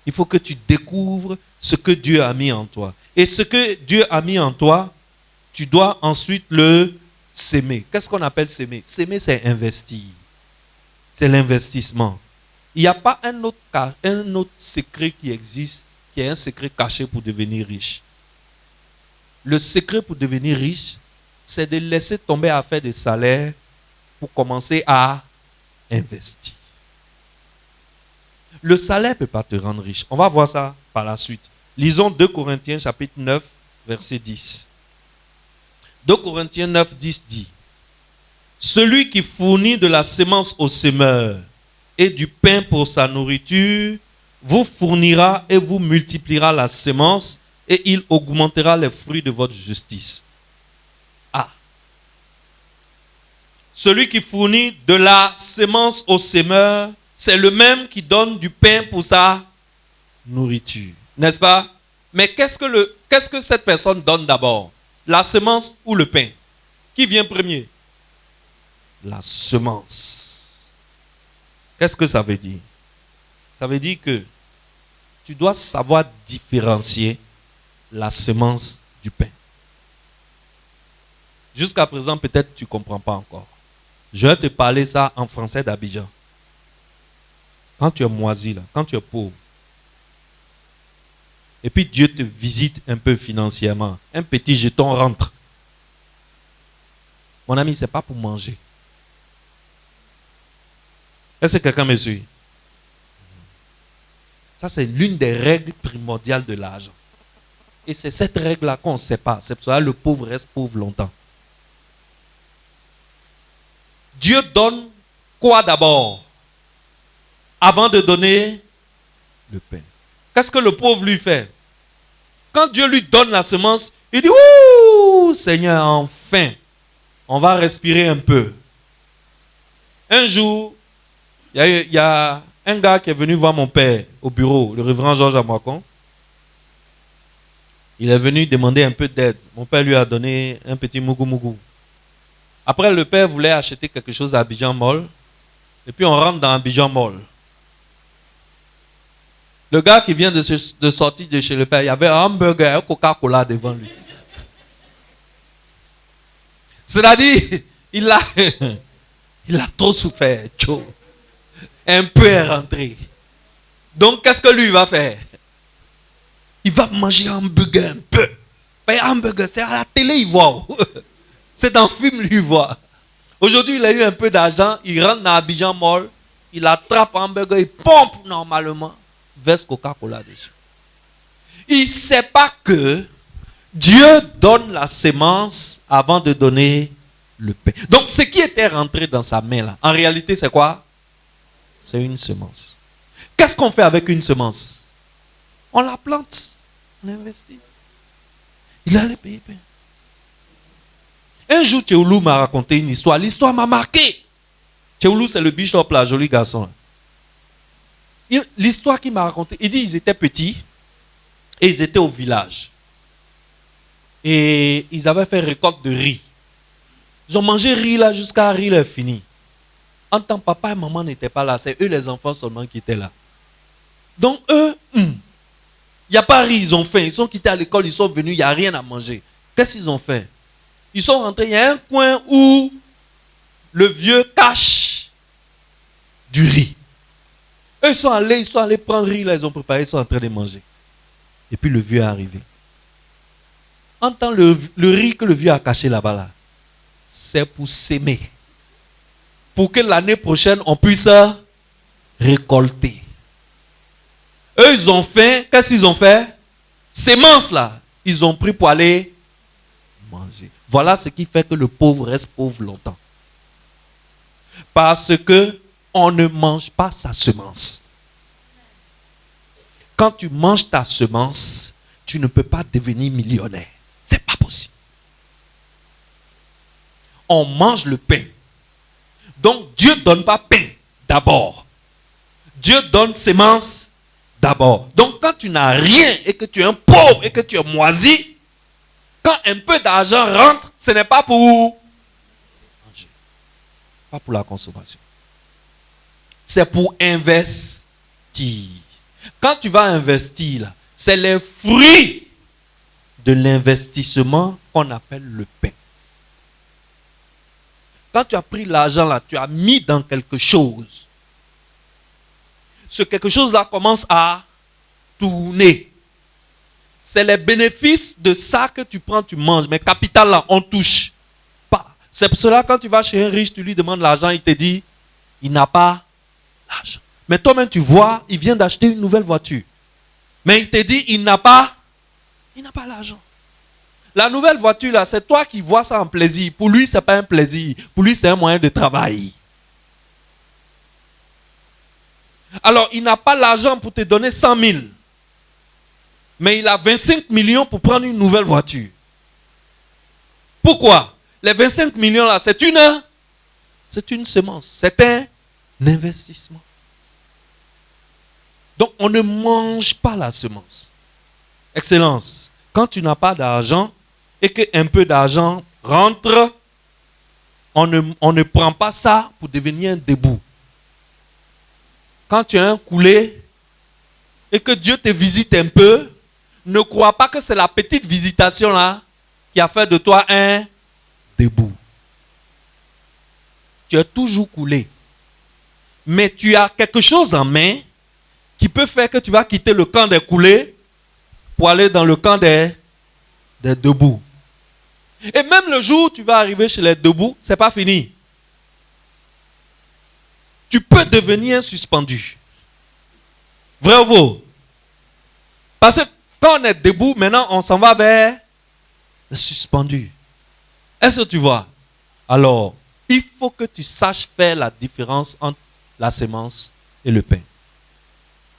Il faut que tu découvres ce que Dieu a mis en toi. Et ce que Dieu a mis en toi, tu dois ensuite le s'aimer. Qu'est-ce qu'on appelle s'aimer? S'aimer, c'est investir. C'est l'investissement. Il n'y a pas un autre secret qui existe, qui est un secret caché pour devenir riche. Le secret pour devenir riche, c'est de laisser tomber à faire des salaires pour commencer à investir. Le salaire ne peut pas te rendre riche. On va voir ça par la suite. Lisons 2 Corinthiens chapitre 9, verset 10. 2 Corinthiens 9, 10 dit: celui qui fournit de la semence au semeur et du pain pour sa nourriture, vous fournira et vous multipliera la semence et il augmentera les fruits de votre justice. Ah. Celui qui fournit de la semence au semeur, c'est le même qui donne du pain pour sa nourriture. N'est-ce pas? Mais qu'est-ce que cette personne donne d'abord? La semence ou le pain? Qui vient premier? La semence. Qu'est-ce que ça veut dire? Ça veut dire que tu dois savoir différencier la semence du pain. Jusqu'à présent, peut-être tu ne comprends pas encore. Je vais te parler ça en français d'Abidjan. Quand tu es moisi, là, quand tu es pauvre, et puis Dieu te visite un peu financièrement, un petit jeton rentre. Mon ami, ce n'est pas pour manger. Est-ce que quelqu'un me suit? Ça, c'est l'une des règles primordiales de l'argent. Et c'est cette règle-là qu'on ne sait pas. C'est pour ça que le pauvre reste pauvre longtemps. Dieu donne quoi d'abord? Avant de donner le pain. Qu'est-ce que le pauvre lui fait? Quand Dieu lui donne la semence, il dit, ouh, Seigneur, enfin, on va respirer un peu. Un jour, il y a un gars qui est venu voir mon père au bureau, le révérend Georges Amoakon. Il est venu demander un peu d'aide. Mon père lui a donné un petit mougou. Après, le père voulait acheter quelque chose à Abidjan Mall. Et puis, on rentre dans Abidjan Mall. Le gars qui vient de sortir de chez le père, il y avait un hamburger et un Coca-Cola devant lui. C'est-à-dire, il a trop souffert. Un peu est rentré. Donc, qu'est-ce que lui va faire? Il va manger un hamburger un peu. Mais hamburger, c'est à la télé, il voit. C'est dans le film, lui, il voit. Aujourd'hui, il a eu un peu d'argent. Il rentre dans Abidjan Mall. Il attrape un hamburger, il pompe normalement. Verse Coca-Cola dessus. Il ne sait pas que Dieu donne la semence avant de donner le pain. Donc, ce qui était rentré dans sa main, là, en réalité, c'est quoi? C'est une semence. Qu'est-ce qu'on fait avec une semence? On la plante. On investit. Il allait payer pain. Un jour, Tchéoulou m'a raconté une histoire. L'histoire m'a marqué. Tchéoulou, c'est le bishop, là, joli garçon. L'histoire qu'il m'a raconté, il dit qu'ils étaient petits et ils étaient au village. Et ils avaient fait récolte de riz. Ils ont mangé riz là jusqu'à riz là fini. En temps, papa et maman n'étaient pas là. C'est eux les enfants seulement qui étaient là. Donc eux, il n'y a pas riz, ils ont faim. Ils sont quittés à l'école, ils sont venus, il n'y a rien à manger. Qu'est-ce qu'ils ont fait? Ils sont rentrés, il y a un coin où le vieux cache du riz. Eux, ils sont allés prendre riz, là, ils ont préparé, ils sont en train de manger. Et puis le vieux est arrivé. Entends le riz que le vieux a caché là-bas, là, c'est pour s'aimer. Pour que l'année prochaine, on puisse récolter. Eux, ils ont faim. Qu'est-ce qu'ils ont fait? Semences, là, ils ont pris pour aller manger. Voilà ce qui fait que le pauvre reste pauvre longtemps. Parce que on ne mange pas sa semence. Quand tu manges ta semence, tu ne peux pas devenir millionnaire. C'est pas possible. On mange le pain. Donc Dieu ne donne pas pain d'abord. Dieu donne semence d'abord. Donc quand tu n'as rien et que tu es un pauvre et que tu es moisi, quand un peu d'argent rentre, ce n'est pas pour manger. Pas pour la consommation. C'est pour investir. Quand tu vas investir, là, c'est les fruits de l'investissement qu'on appelle le pain. Quand tu as pris l'argent là, tu as mis dans quelque chose. Ce quelque chose là commence à tourner. C'est les bénéfices de ça que tu prends, tu manges. Mais capital là, on touche pas. C'est pour cela quand tu vas chez un riche, tu lui demandes l'argent, il te dit, il n'a pas l'argent. Mais toi-même, tu vois, il vient d'acheter une nouvelle voiture. Mais il te dit, il n'a pas l'argent. La nouvelle voiture, là, c'est toi qui vois ça en plaisir. Pour lui, ce n'est pas un plaisir. Pour lui, c'est un moyen de travail. Alors, il n'a pas l'argent pour te donner 100 000. Mais il a 25 millions pour prendre une nouvelle voiture. Pourquoi? Les 25 millions, là, c'est une semence. C'est un investissement. Donc, on ne mange pas la semence. Excellence. Quand tu n'as pas d'argent et qu'un peu d'argent rentre, on ne prend pas ça pour devenir un debout. Quand tu as un coulé, et que Dieu te visite un peu, ne crois pas que c'est la petite visitation là qui a fait de toi un debout. Tu es toujours coulé. Mais tu as quelque chose en main qui peut faire que tu vas quitter le camp des coulés pour aller dans le camp des debout. Et même le jour où tu vas arriver chez les debout, ce n'est pas fini. Tu peux devenir suspendu. Vrai ou faux? Parce que quand on est debout, maintenant on s'en va vers le suspendu. Est-ce que tu vois? Alors, il faut que tu saches faire la différence entre la sémence et le pain.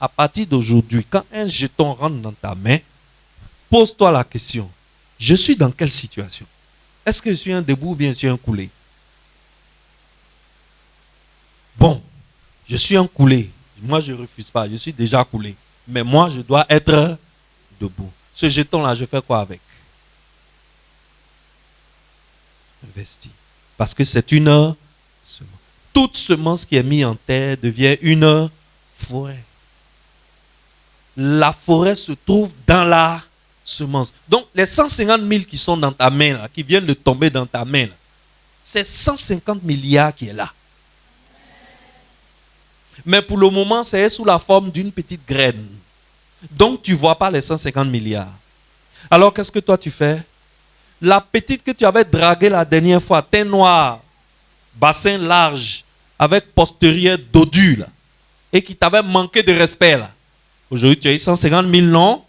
À partir d'aujourd'hui, quand un jeton rentre dans ta main, pose-toi la question. Je suis dans quelle situation? Est-ce que je suis un debout ou bien je suis un coulé? Bon, je suis un coulé. Moi, je ne refuse pas. Je suis déjà coulé. Mais moi, je dois être debout. Ce jeton-là, je fais quoi avec? Investi. Parce que c'est une semence. Toute semence qui est mise en terre devient une forêt. La forêt se trouve dans la semence. Donc, les 150 000 qui sont dans ta main, là, qui viennent de tomber dans ta main, là, c'est 150 milliards qui est là. Mais pour le moment, c'est sous la forme d'une petite graine. Donc, tu ne vois pas les 150 milliards. Alors, qu'est-ce que toi tu fais? La petite que tu avais draguée la dernière fois, teint noir, bassin large, avec postérieur dodu, là, et qui t'avait manqué de respect, là. Aujourd'hui, tu as eu 150 000, non?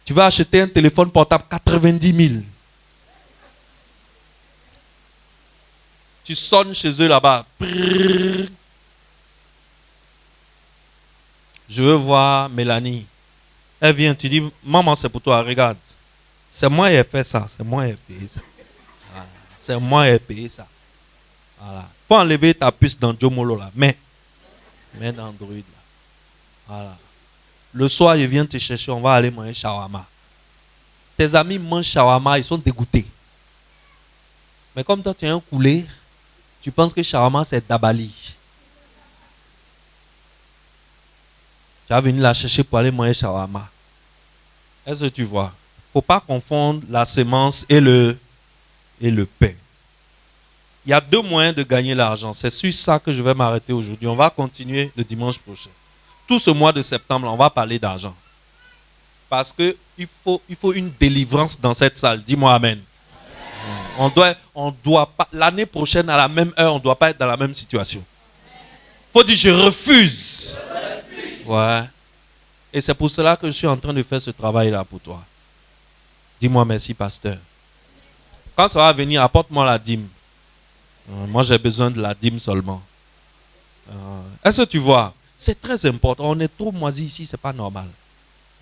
Tu vas acheter un téléphone portable 90 000. Tu sonnes chez eux là-bas. Je veux voir Mélanie. Elle vient, tu dis, maman, c'est pour toi, regarde. C'est moi qui ai fait ça, c'est moi qui ai payé ça. Voilà. C'est moi qui ai payé ça. Voilà. Faut enlever ta puce dans Jomolo là. Mets dans Android là. Voilà. Le soir, je viens te chercher, on va aller manger shawarma. Tes amis mangent shawarma, ils sont dégoûtés. Mais comme toi, tu es un coulé, tu penses que shawarma, c'est Dabali. Tu vas venir la chercher pour aller manger shawarma. Est-ce que tu vois? Il ne faut pas confondre la semence et le pain. Il y a deux moyens de gagner l'argent. C'est sur ça que je vais m'arrêter aujourd'hui. On va continuer le dimanche prochain. Tout ce mois de septembre, on va parler d'argent. Parce qu'il faut une délivrance dans cette salle. Dis-moi amen. On doit pas, l'année prochaine, à la même heure, on ne doit pas être dans la même situation. Il faut dire, je refuse. Ouais. Et c'est pour cela que je suis en train de faire ce travail-là pour toi. Dis-moi merci, pasteur. Quand ça va venir, apporte-moi la dîme. Moi, j'ai besoin de la dîme seulement. Est-ce que tu vois? C'est très important. On est trop moisi ici, ce n'est pas normal.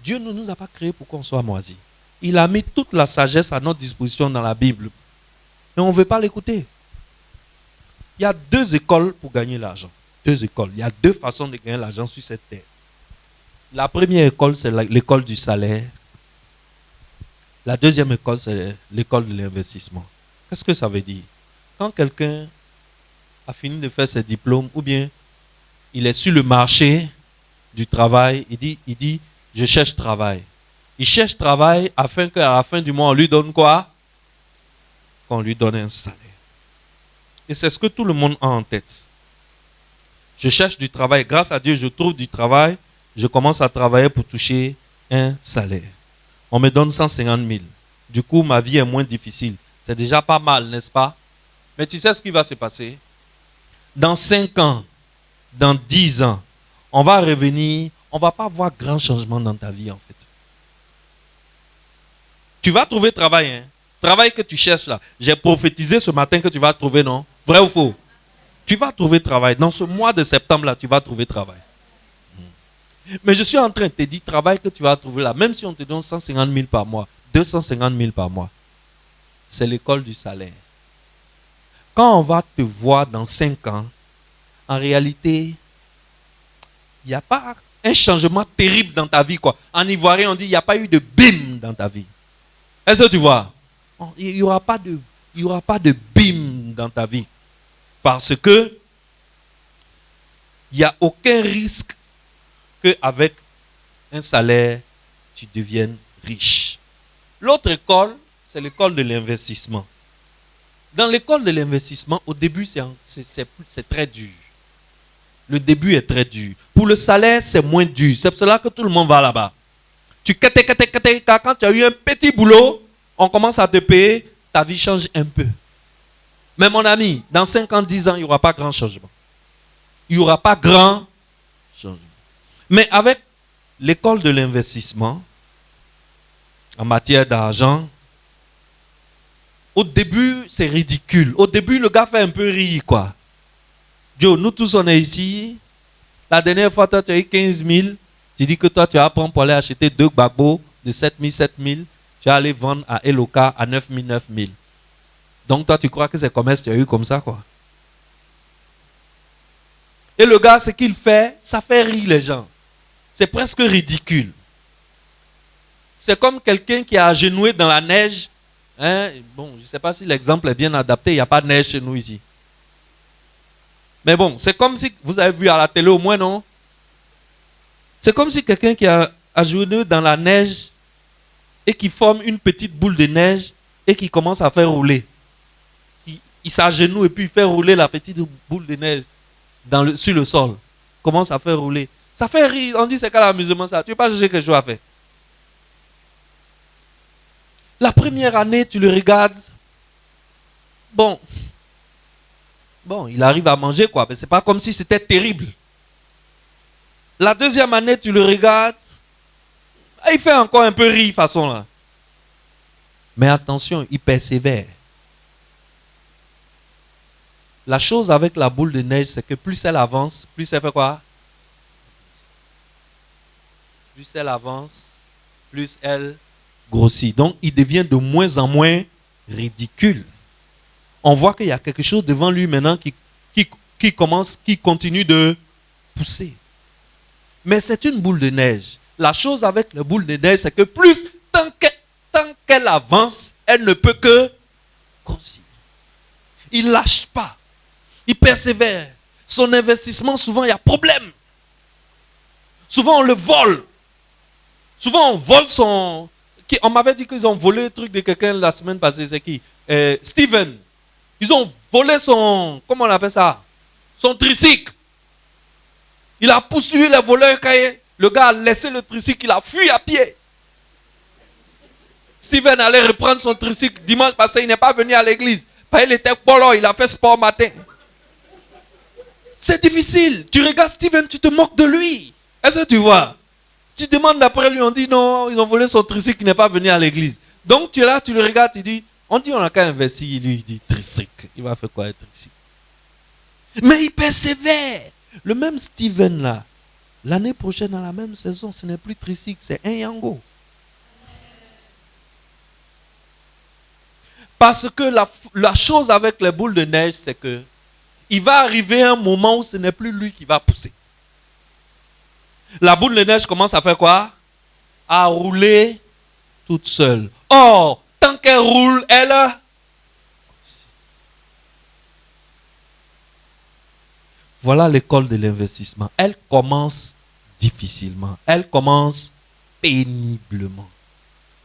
Dieu ne nous a pas créés pour qu'on soit moisi. Il a mis toute la sagesse à notre disposition dans la Bible. Mais on ne veut pas l'écouter. Il y a deux écoles pour gagner l'argent. Deux écoles. Il y a deux façons de gagner l'argent sur cette terre. La première école, c'est l'école du salaire. La deuxième école, c'est l'école de l'investissement. Qu'est-ce que ça veut dire? Quand quelqu'un a fini de faire ses diplômes, ou bien il est sur le marché du travail, il dit, je cherche travail. Il cherche travail afin qu'à la fin du mois, on lui donne quoi? Qu'on lui donne un salaire. Et c'est ce que tout le monde a en tête. Je cherche du travail. Grâce à Dieu, je trouve du travail. Je commence à travailler pour toucher un salaire. On me donne 150 000. Du coup, ma vie est moins difficile. C'est déjà pas mal, n'est-ce pas? Mais tu sais ce qui va se passer? Dans 5 ans, dans 10 ans, on va revenir, on ne va pas voir grand changement dans ta vie en fait. Tu vas trouver travail, hein? Travail que tu cherches là. J'ai prophétisé ce matin que tu vas trouver, non? Vrai ou faux? Tu vas trouver travail. Dans ce mois de septembre là, tu vas trouver travail. Mais je suis en train de te dire, travail que tu vas trouver là, même si on te donne 150 000 par mois, 250 000 par mois, c'est l'école du salaire. Quand on va te voir dans 5 ans, en réalité, il n'y a pas un changement terrible dans ta vie, quoi. En ivoirien, on dit, il n'y a pas eu de bim dans ta vie. Est-ce que tu vois? Il n'y aura pas de bim dans ta vie. Parce que il n'y a aucun risque qu'avec un salaire, tu deviennes riche. L'autre école, c'est l'école de l'investissement. Dans l'école de l'investissement, au début, c'est très dur. Le début est très dur. Pour le salaire, c'est moins dur. C'est pour cela que tout le monde va là-bas. Quand tu as eu un petit boulot, on commence à te payer, ta vie change un peu. Mais mon ami, dans 5 ans, 10 ans, il n'y aura pas grand changement. Il n'y aura pas grand changement. Mais avec l'école de l'investissement, en matière d'argent, au début, c'est ridicule. Au début, le gars fait un peu rire, quoi. Joe, nous tous, on est ici. La dernière fois, toi, tu as eu 15 000. Tu dis que toi, tu vas prendre pour aller acheter 2 gbagbo de 7 000. Tu vas aller vendre à Eloka à 9 000. Donc, toi, tu crois que c'est commerce, tu as eu comme ça, quoi. Et le gars, ce qu'il fait, ça fait rire les gens. C'est presque ridicule. C'est comme quelqu'un qui a agenouillé dans la neige. Hein? Bon, je ne sais pas si l'exemple est bien adapté. Il n'y a pas de neige chez nous ici. Mais bon, c'est comme si, vous avez vu à la télé au moins, non? C'est comme si quelqu'un qui a agenouillé dans la neige et qui forme une petite boule de neige et qui commence à faire rouler. Il s'agenouille et puis il fait rouler la petite boule de neige sur le sol. Commence à faire rouler. Ça fait rire. On dit c'est qu'à l'amusement ça. Tu ne veux pas chercher quelque chose à faire. La première année, tu le regardes. Bon, il arrive à manger, quoi. Mais ce n'est pas comme si c'était terrible. La deuxième année, tu le regardes. Il fait encore un peu rire, façon là. Mais attention, il persévère. La chose avec la boule de neige, c'est que plus elle avance, plus elle fait quoi? Plus elle avance, plus elle grossit. Donc, il devient de moins en moins ridicule. On voit qu'il y a quelque chose devant lui maintenant qui continue de pousser. Mais c'est une boule de neige. La chose avec la boule de neige, c'est que tant qu'elle avance, elle ne peut que grossir. Il ne lâche pas. Il persévère. Son investissement, souvent, il y a problème. Souvent, on le vole. Souvent, on vole son... On m'avait dit qu'ils ont volé le truc de quelqu'un la semaine passée. C'est qui? Steven. Ils ont volé son... Comment on appelle ça? Son tricycle. Il a poursuivi les voleurs. Le gars a laissé le tricycle. Il a fui à pied. Steven allait reprendre son tricycle. Dimanche passé, il n'est pas venu à l'église. Il était polo. Il a fait sport matin. C'est difficile. Tu regardes Steven, tu te moques de lui. Est-ce que tu vois? Tu demandes d'après lui, on dit non, ils ont volé son tricycle, il n'est pas venu à l'église. Donc tu es là, tu le regardes, tu dis, on dit on n'a qu'à investir, lui il dit tricycle. Il va faire quoi un tricycle? Mais il persévère. Le même Steven là, l'année prochaine dans la même saison, ce n'est plus tricycle, c'est un yango. Parce que la chose avec les boules de neige, c'est que il va arriver un moment où ce n'est plus lui qui va pousser. La boule de neige commence à faire quoi? À rouler toute seule. Or, tant qu'elle roule, elle... Voilà l'école de l'investissement. Elle commence difficilement. Elle commence péniblement.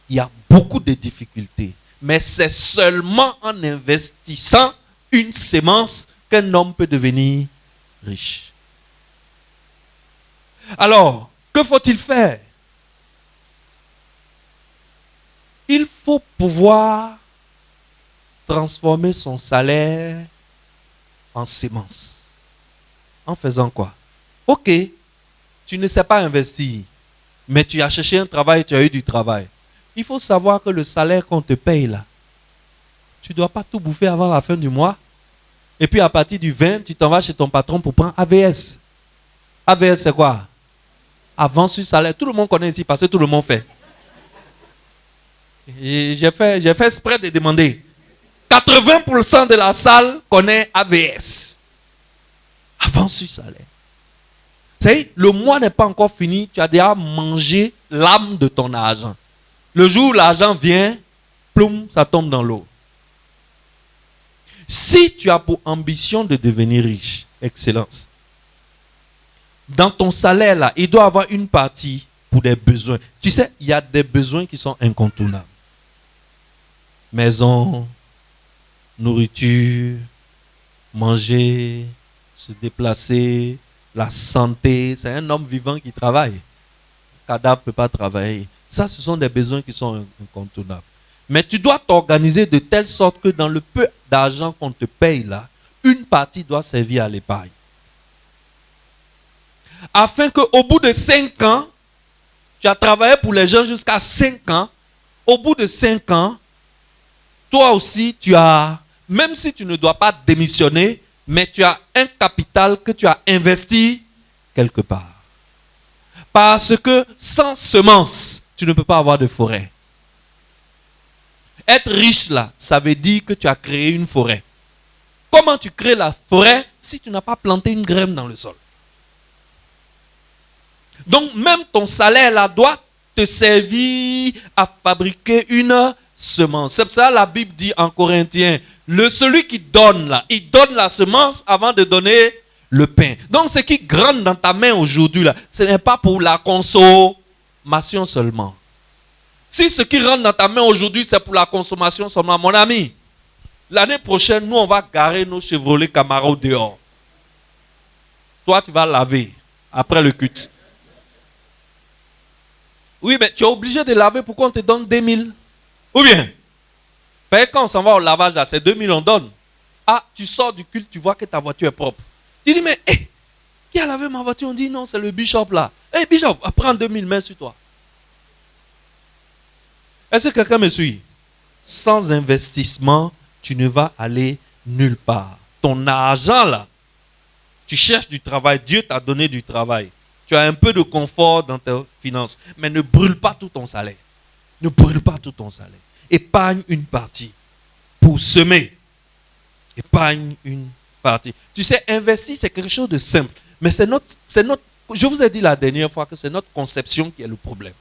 Il y a beaucoup de difficultés. Mais c'est seulement en investissant une sémence qu'un homme peut devenir riche. Alors, que faut-il faire? Il faut pouvoir transformer son salaire en sémence. En faisant quoi? Ok, tu ne sais pas investir, mais tu as cherché un travail, tu as eu du travail. Il faut savoir que le salaire qu'on te paye là, tu ne dois pas tout bouffer avant la fin du mois. Et puis à partir du 20, tu t'en vas chez ton patron pour prendre AVS. AVS c'est quoi? Avance sur salaire. Tout le monde connaît ici parce que tout le monde fait. J'ai fait exprès de demander. 80% de la salle connaît AVS. Avance sur salaire. Vous savez, le mois n'est pas encore fini. Tu as déjà mangé l'âme de ton argent. Le jour où l'argent vient, ploum, ça tombe dans l'eau. Si tu as pour ambition de devenir riche, excellence. Dans ton salaire là, il doit avoir une partie pour des besoins. Tu sais, il y a des besoins qui sont incontournables. Maison, nourriture, manger, se déplacer, la santé. C'est un homme vivant qui travaille. Le cadavre ne peut pas travailler. Ça, ce sont des besoins qui sont incontournables. Mais tu dois t'organiser de telle sorte que dans le peu d'argent qu'on te paye là, une partie doit servir à l'épargne. Afin qu'au bout de 5 ans, tu as travaillé pour les gens jusqu'à 5 ans, au bout de 5 ans, toi aussi tu as, même si tu ne dois pas démissionner, mais tu as un capital que tu as investi quelque part. Parce que sans semence, tu ne peux pas avoir de forêt. Être riche là, ça veut dire que tu as créé une forêt. Comment tu crées la forêt si tu n'as pas planté une graine dans le sol? Donc même ton salaire là doit te servir à fabriquer une semence. C'est pour ça que la Bible dit en Corinthiens, celui qui donne là, il donne la semence avant de donner le pain. Donc ce qui grandit dans ta main aujourd'hui là, ce n'est pas pour la consommation seulement. Si ce qui rentre dans ta main aujourd'hui, c'est pour la consommation seulement, mon ami, l'année prochaine, nous, on va garer nos Chevrolet Camaro dehors. Toi, tu vas laver après le culte. Oui, mais tu es obligé de laver pour qu'on te donne 2000. Ou bien, quand on s'en va au lavage, là, c'est 2000 on donne. Ah, tu sors du culte, tu vois que ta voiture est propre. Tu dis, mais qui a lavé ma voiture? On dit, non, c'est le bishop là. Bishop, prends 2000, mets sur toi. Est-ce que quelqu'un me suit? Sans investissement, tu ne vas aller nulle part. Ton argent là, tu cherches du travail, Dieu t'a donné du travail. Tu as un peu de confort dans tes finances, mais ne brûle pas tout ton salaire. Ne brûle pas tout ton salaire. Épargne une partie pour semer. Épargne une partie. Tu sais, investir, c'est quelque chose de simple. Mais c'est notre, je vous ai dit la dernière fois que c'est notre conception qui est le problème.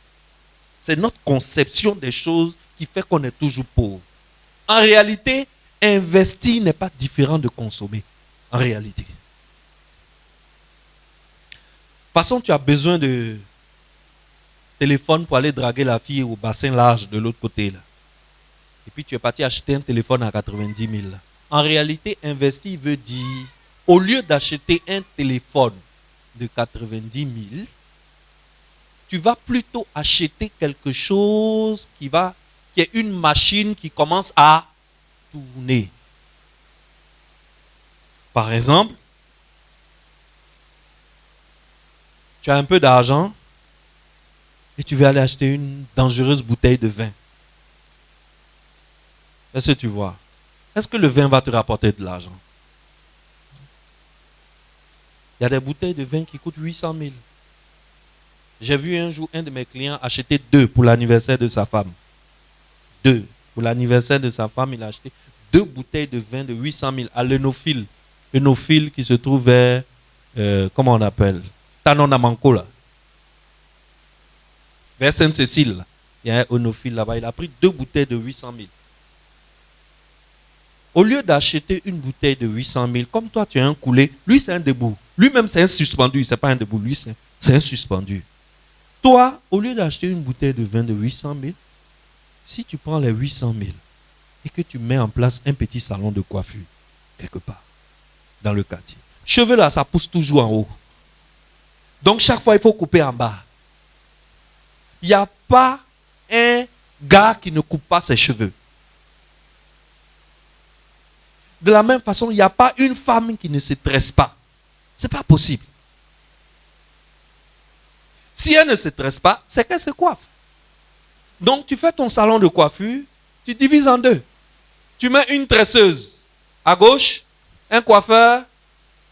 C'est notre conception des choses qui fait qu'on est toujours pauvre. En réalité, investir n'est pas différent de consommer. En réalité. De toute façon, tu as besoin de téléphone pour aller draguer la fille au bassin large de l'autre côté. Là. Et puis tu es parti acheter un téléphone à 90 000. Là. En réalité, investir veut dire, au lieu d'acheter un téléphone de 90 000, tu vas plutôt acheter quelque chose qui est une machine qui commence à tourner. Par exemple, tu as un peu d'argent et tu veux aller acheter une dangereuse bouteille de vin. Est-ce que tu vois? Est-ce que le vin va te rapporter de l'argent? Il y a des bouteilles de vin qui coûtent 800 000. J'ai vu un jour un de mes clients acheter 2 pour l'anniversaire de sa femme. 2. Pour l'anniversaire de sa femme, il a acheté 2 bouteilles de vin de 800 000 à l'Enophile. L'Enophile qui se trouve vers, comment on appelle? Tanonamanko là. Vers Sainte-Cécile là. Il y a un Enophile là-bas. Il a pris 2 bouteilles de 800 000. Au lieu d'acheter une bouteille de 800 000, comme toi tu as un coulé, lui c'est un debout. Lui-même c'est un suspendu, c'est pas un debout, lui c'est un suspendu. Toi, au lieu d'acheter une bouteille de vin de 800 000, si tu prends les 800 000 et que tu mets en place un petit salon de coiffure, quelque part, dans le quartier, cheveux là, ça pousse toujours en haut. Donc chaque fois, il faut couper en bas. Il n'y a pas un gars qui ne coupe pas ses cheveux. De la même façon, il n'y a pas une femme qui ne se tresse pas. Ce n'est pas possible. Si elle ne se tresse pas, c'est qu'elle se coiffe. Donc tu fais ton salon de coiffure, tu divises en 2. Tu mets une tresseuse à gauche, un coiffeur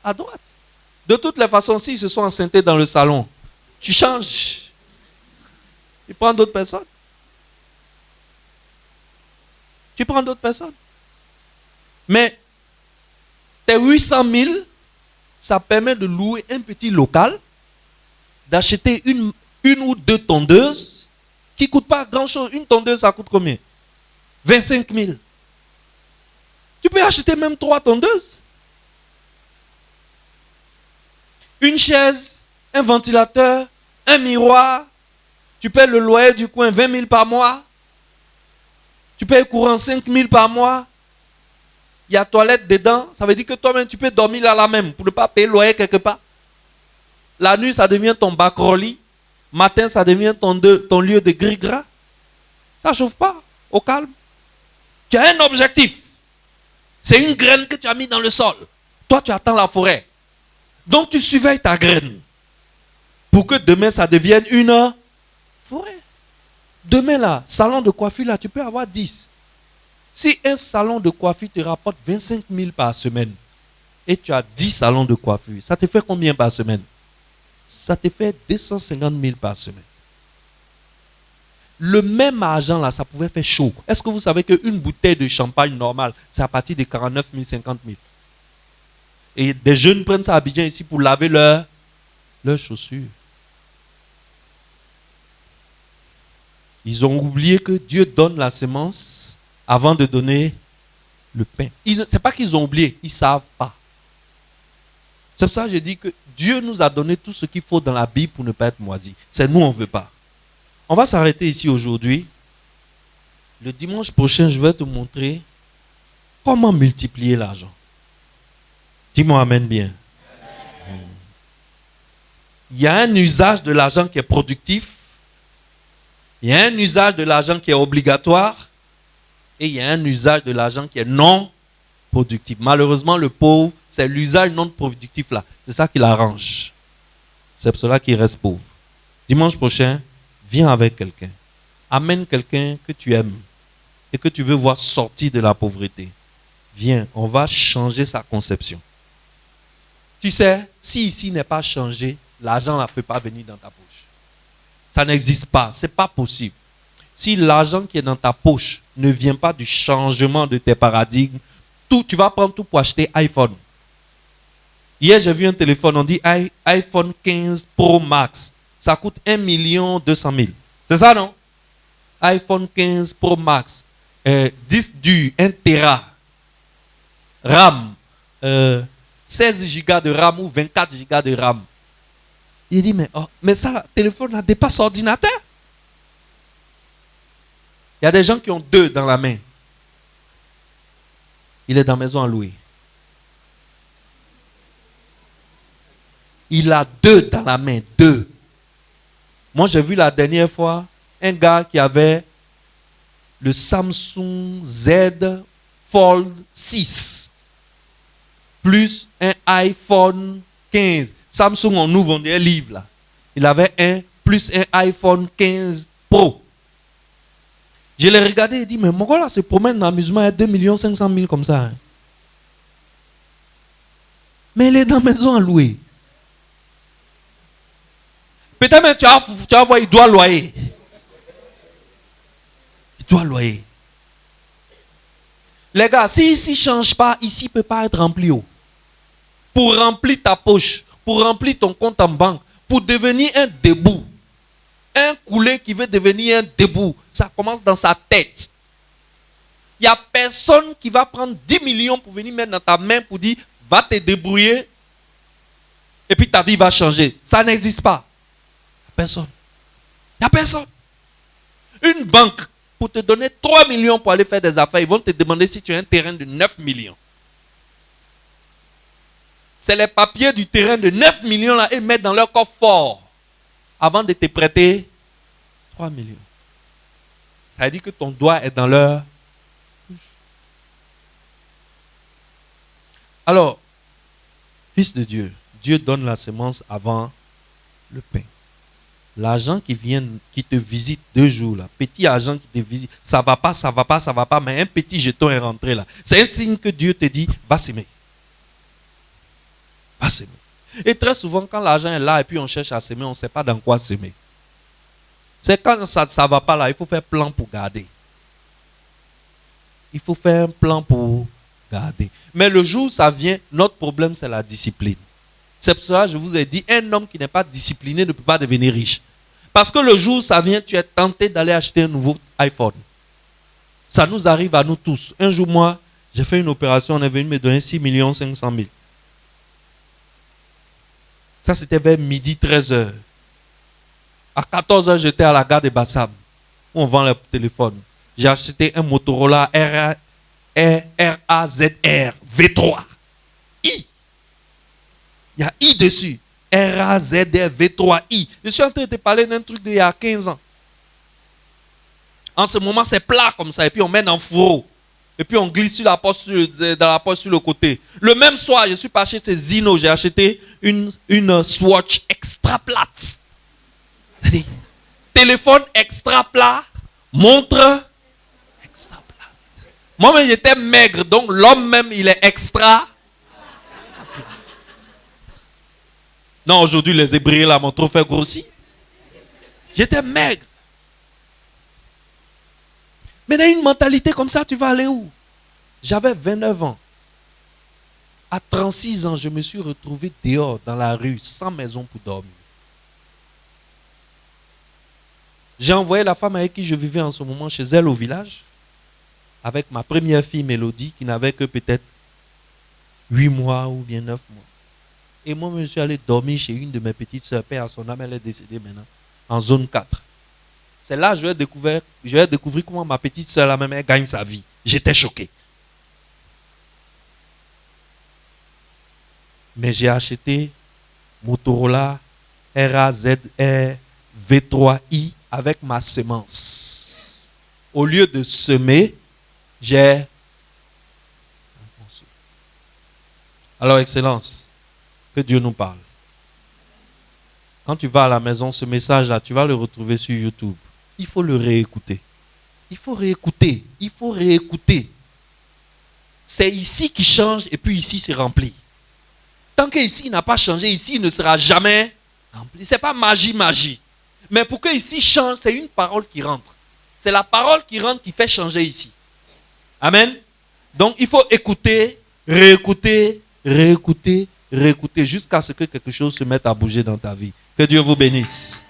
à droite. De toutes les façons, s'ils se sont enceintés dans le salon, tu changes. Tu prends d'autres personnes. Tu prends d'autres personnes. Mais tes 800 000, ça permet de louer un petit local, d'acheter une ou 2 tondeuses qui ne coûtent pas grand-chose. Une tondeuse, ça coûte combien? 25 000. Tu peux acheter même 3 tondeuses. Une chaise, un ventilateur, un miroir, Tu payes le loyer du coin 20 000 par mois. Tu payes courant 5 000 par mois. Il y a toilette dedans. Ça veut dire que toi-même, tu peux dormir là même pour ne pas payer le loyer quelque part. La nuit, ça devient ton bacroli. Matin, ça devient ton lieu de gris-gras. Ça ne chauffe pas. Au calme. Tu as un objectif. C'est une graine que tu as mis dans le sol. Toi, tu attends la forêt. Donc, tu surveilles ta graine. Pour que demain, ça devienne une forêt. Demain, là, salon de coiffure, là, tu peux avoir 10. Si un salon de coiffure te rapporte 25 000 par semaine, et tu as 10 salons de coiffure, ça te fait combien par semaine? Ça te fait 250 000 par semaine. Le même argent, là, ça pouvait faire chaud. Est-ce que vous savez qu'une bouteille de champagne normale, c'est à partir de 49 000, 50 000? Et des jeunes prennent ça à Abidjan ici pour laver leurs chaussures. Ils ont oublié que Dieu donne la semence avant de donner le pain. Ce n'est pas qu'ils ont oublié, ils ne savent pas. C'est pour ça que je dis que Dieu nous a donné tout ce qu'il faut dans la Bible pour ne pas être moisi. C'est nous, on ne veut pas. On va s'arrêter ici aujourd'hui. Le dimanche prochain, je vais te montrer comment multiplier l'argent. Dis-moi amen bien. Il y a un usage de l'argent qui est productif. Il y a un usage de l'argent qui est obligatoire. Et il y a un usage de l'argent qui est non productif. Malheureusement, le pauvre, c'est l'usage non productif là. C'est ça qui l'arrange. C'est pour cela qu'il reste pauvre. Dimanche prochain, viens avec quelqu'un. Amène quelqu'un que tu aimes et que tu veux voir sortir de la pauvreté. Viens, on va changer sa conception. Tu sais, si ici n'est pas changé, l'argent ne peut pas venir dans ta poche. Ça n'existe pas, ce n'est pas possible. Si l'argent qui est dans ta poche ne vient pas du changement de tes paradigmes, tu vas prendre tout pour acheter iPhone. Hier, j'ai vu un téléphone, on dit iPhone 15 Pro Max. Ça coûte 1 200 000. C'est ça, non? iPhone 15 Pro Max. Disque dur, 1 Tera. RAM. 16 Go de RAM ou 24 Go de RAM. Il dit, mais ça, le téléphone, là, dépasse l'ordinateur. Il y a des gens qui ont 2 dans la main. Il est dans la maison à louer. Il a 2 dans la main, 2. Moi, j'ai vu la dernière fois un gars qui avait le Samsung Z Fold 6 plus un iPhone 15. Samsung, on nous vendait un livre là. Il avait un plus un iPhone 15 Pro. Je l'ai regardé et dit, mais mon gars là se promène dans l'amusement à 2 500 000 comme ça. Hein. Mais il est dans la maison à louer. Peut-être même tu vas voir, il doit loyer. Il doit loyer. Les gars, si ici ne change pas, ici ne peut pas être rempli. Pour remplir ta poche, pour remplir ton compte en banque, pour devenir un debout. Un coulé qui veut devenir un debout, ça commence dans sa tête. Il n'y a personne qui va prendre 10 millions pour venir mettre dans ta main pour dire, va te débrouiller, et puis ta vie va changer. Ça n'existe pas. Personne. Il n'y a personne. Une banque, pour te donner 3 millions pour aller faire des affaires, ils vont te demander si tu as un terrain de 9 millions. C'est les papiers du terrain de 9 millions là, ils mettent dans leur coffre fort avant de te prêter 3 millions. Ça veut dire que ton doigt est dans leur bouche. Alors, fils de Dieu, Dieu donne la semence avant le pain. L'argent qui vient, qui te visite 2 jours, là, petit argent qui te visite, ça va pas, mais un petit jeton est rentré là. C'est un signe que Dieu te dit, va s'aimer. Va s'aimer. Et très souvent, quand l'argent est là et puis on cherche à s'aimer, on ne sait pas dans quoi s'aimer. C'est quand ça ne va pas là, il faut faire plan pour garder. Il faut faire un plan pour garder. Mais le jour où ça vient, notre problème c'est la discipline. C'est pour ça que je vous ai dit, un homme qui n'est pas discipliné ne peut pas devenir riche. Parce que le jour où ça vient, tu es tenté d'aller acheter un nouveau iPhone. Ça nous arrive à nous tous. Un jour, moi, j'ai fait une opération, on est venu me donner 6 500 000. Ça, c'était vers midi, 13h. À 14h, j'étais à la gare de Bassam, où on vend les téléphones. J'ai acheté un Motorola RAZR V3. I. Il y a I dessus. RAZR V3I. Je suis en train de te parler d'un truc d'il y a 15 ans. En ce moment, c'est plat comme ça. Et puis, on met dans le fourreau. Et puis, on glisse sur la poche, dans la poche sur le côté. Le même soir, je suis passé chez Zino. J'ai acheté une Swatch extra plate. C'est-à-dire, téléphone extra plat, montre extra plate. Moi-même, j'étais maigre. Donc, l'homme même, il est extra plat. Non, aujourd'hui, les Hébreux là m'ont trop fait grossir. J'étais maigre. Mais dans une mentalité comme ça, tu vas aller où? J'avais 29 ans. À 36 ans, je me suis retrouvé dehors, dans la rue, sans maison pour dormir. J'ai envoyé la femme avec qui je vivais en ce moment chez elle au village, avec ma première fille Mélodie, qui n'avait que peut-être 8 mois ou bien 9 mois. Et moi, je suis allé dormir chez une de mes petites sœurs. Père à son âme, elle est décédée maintenant, en zone 4. C'est là que je vais découvrir comment ma petite soeur, la même, elle gagne sa vie. J'étais choqué. Mais j'ai acheté Motorola RAZR V3i avec ma semence. Au lieu de semer, j'ai... Alors, Excellence, que Dieu nous parle. Quand tu vas à la maison, ce message-là, tu vas le retrouver sur YouTube. Il faut le réécouter. Il faut réécouter. Il faut réécouter. C'est ici qui change et puis ici c'est rempli. Tant qu'ici n'a pas changé, ici il ne sera jamais rempli. Ce n'est pas magie. Mais pour que ici change, c'est une parole qui rentre. C'est la parole qui rentre qui fait changer ici. Amen. Donc il faut écouter, réécouter, réécouter, réécouter jusqu'à ce que quelque chose se mette à bouger dans ta vie. Que Dieu vous bénisse.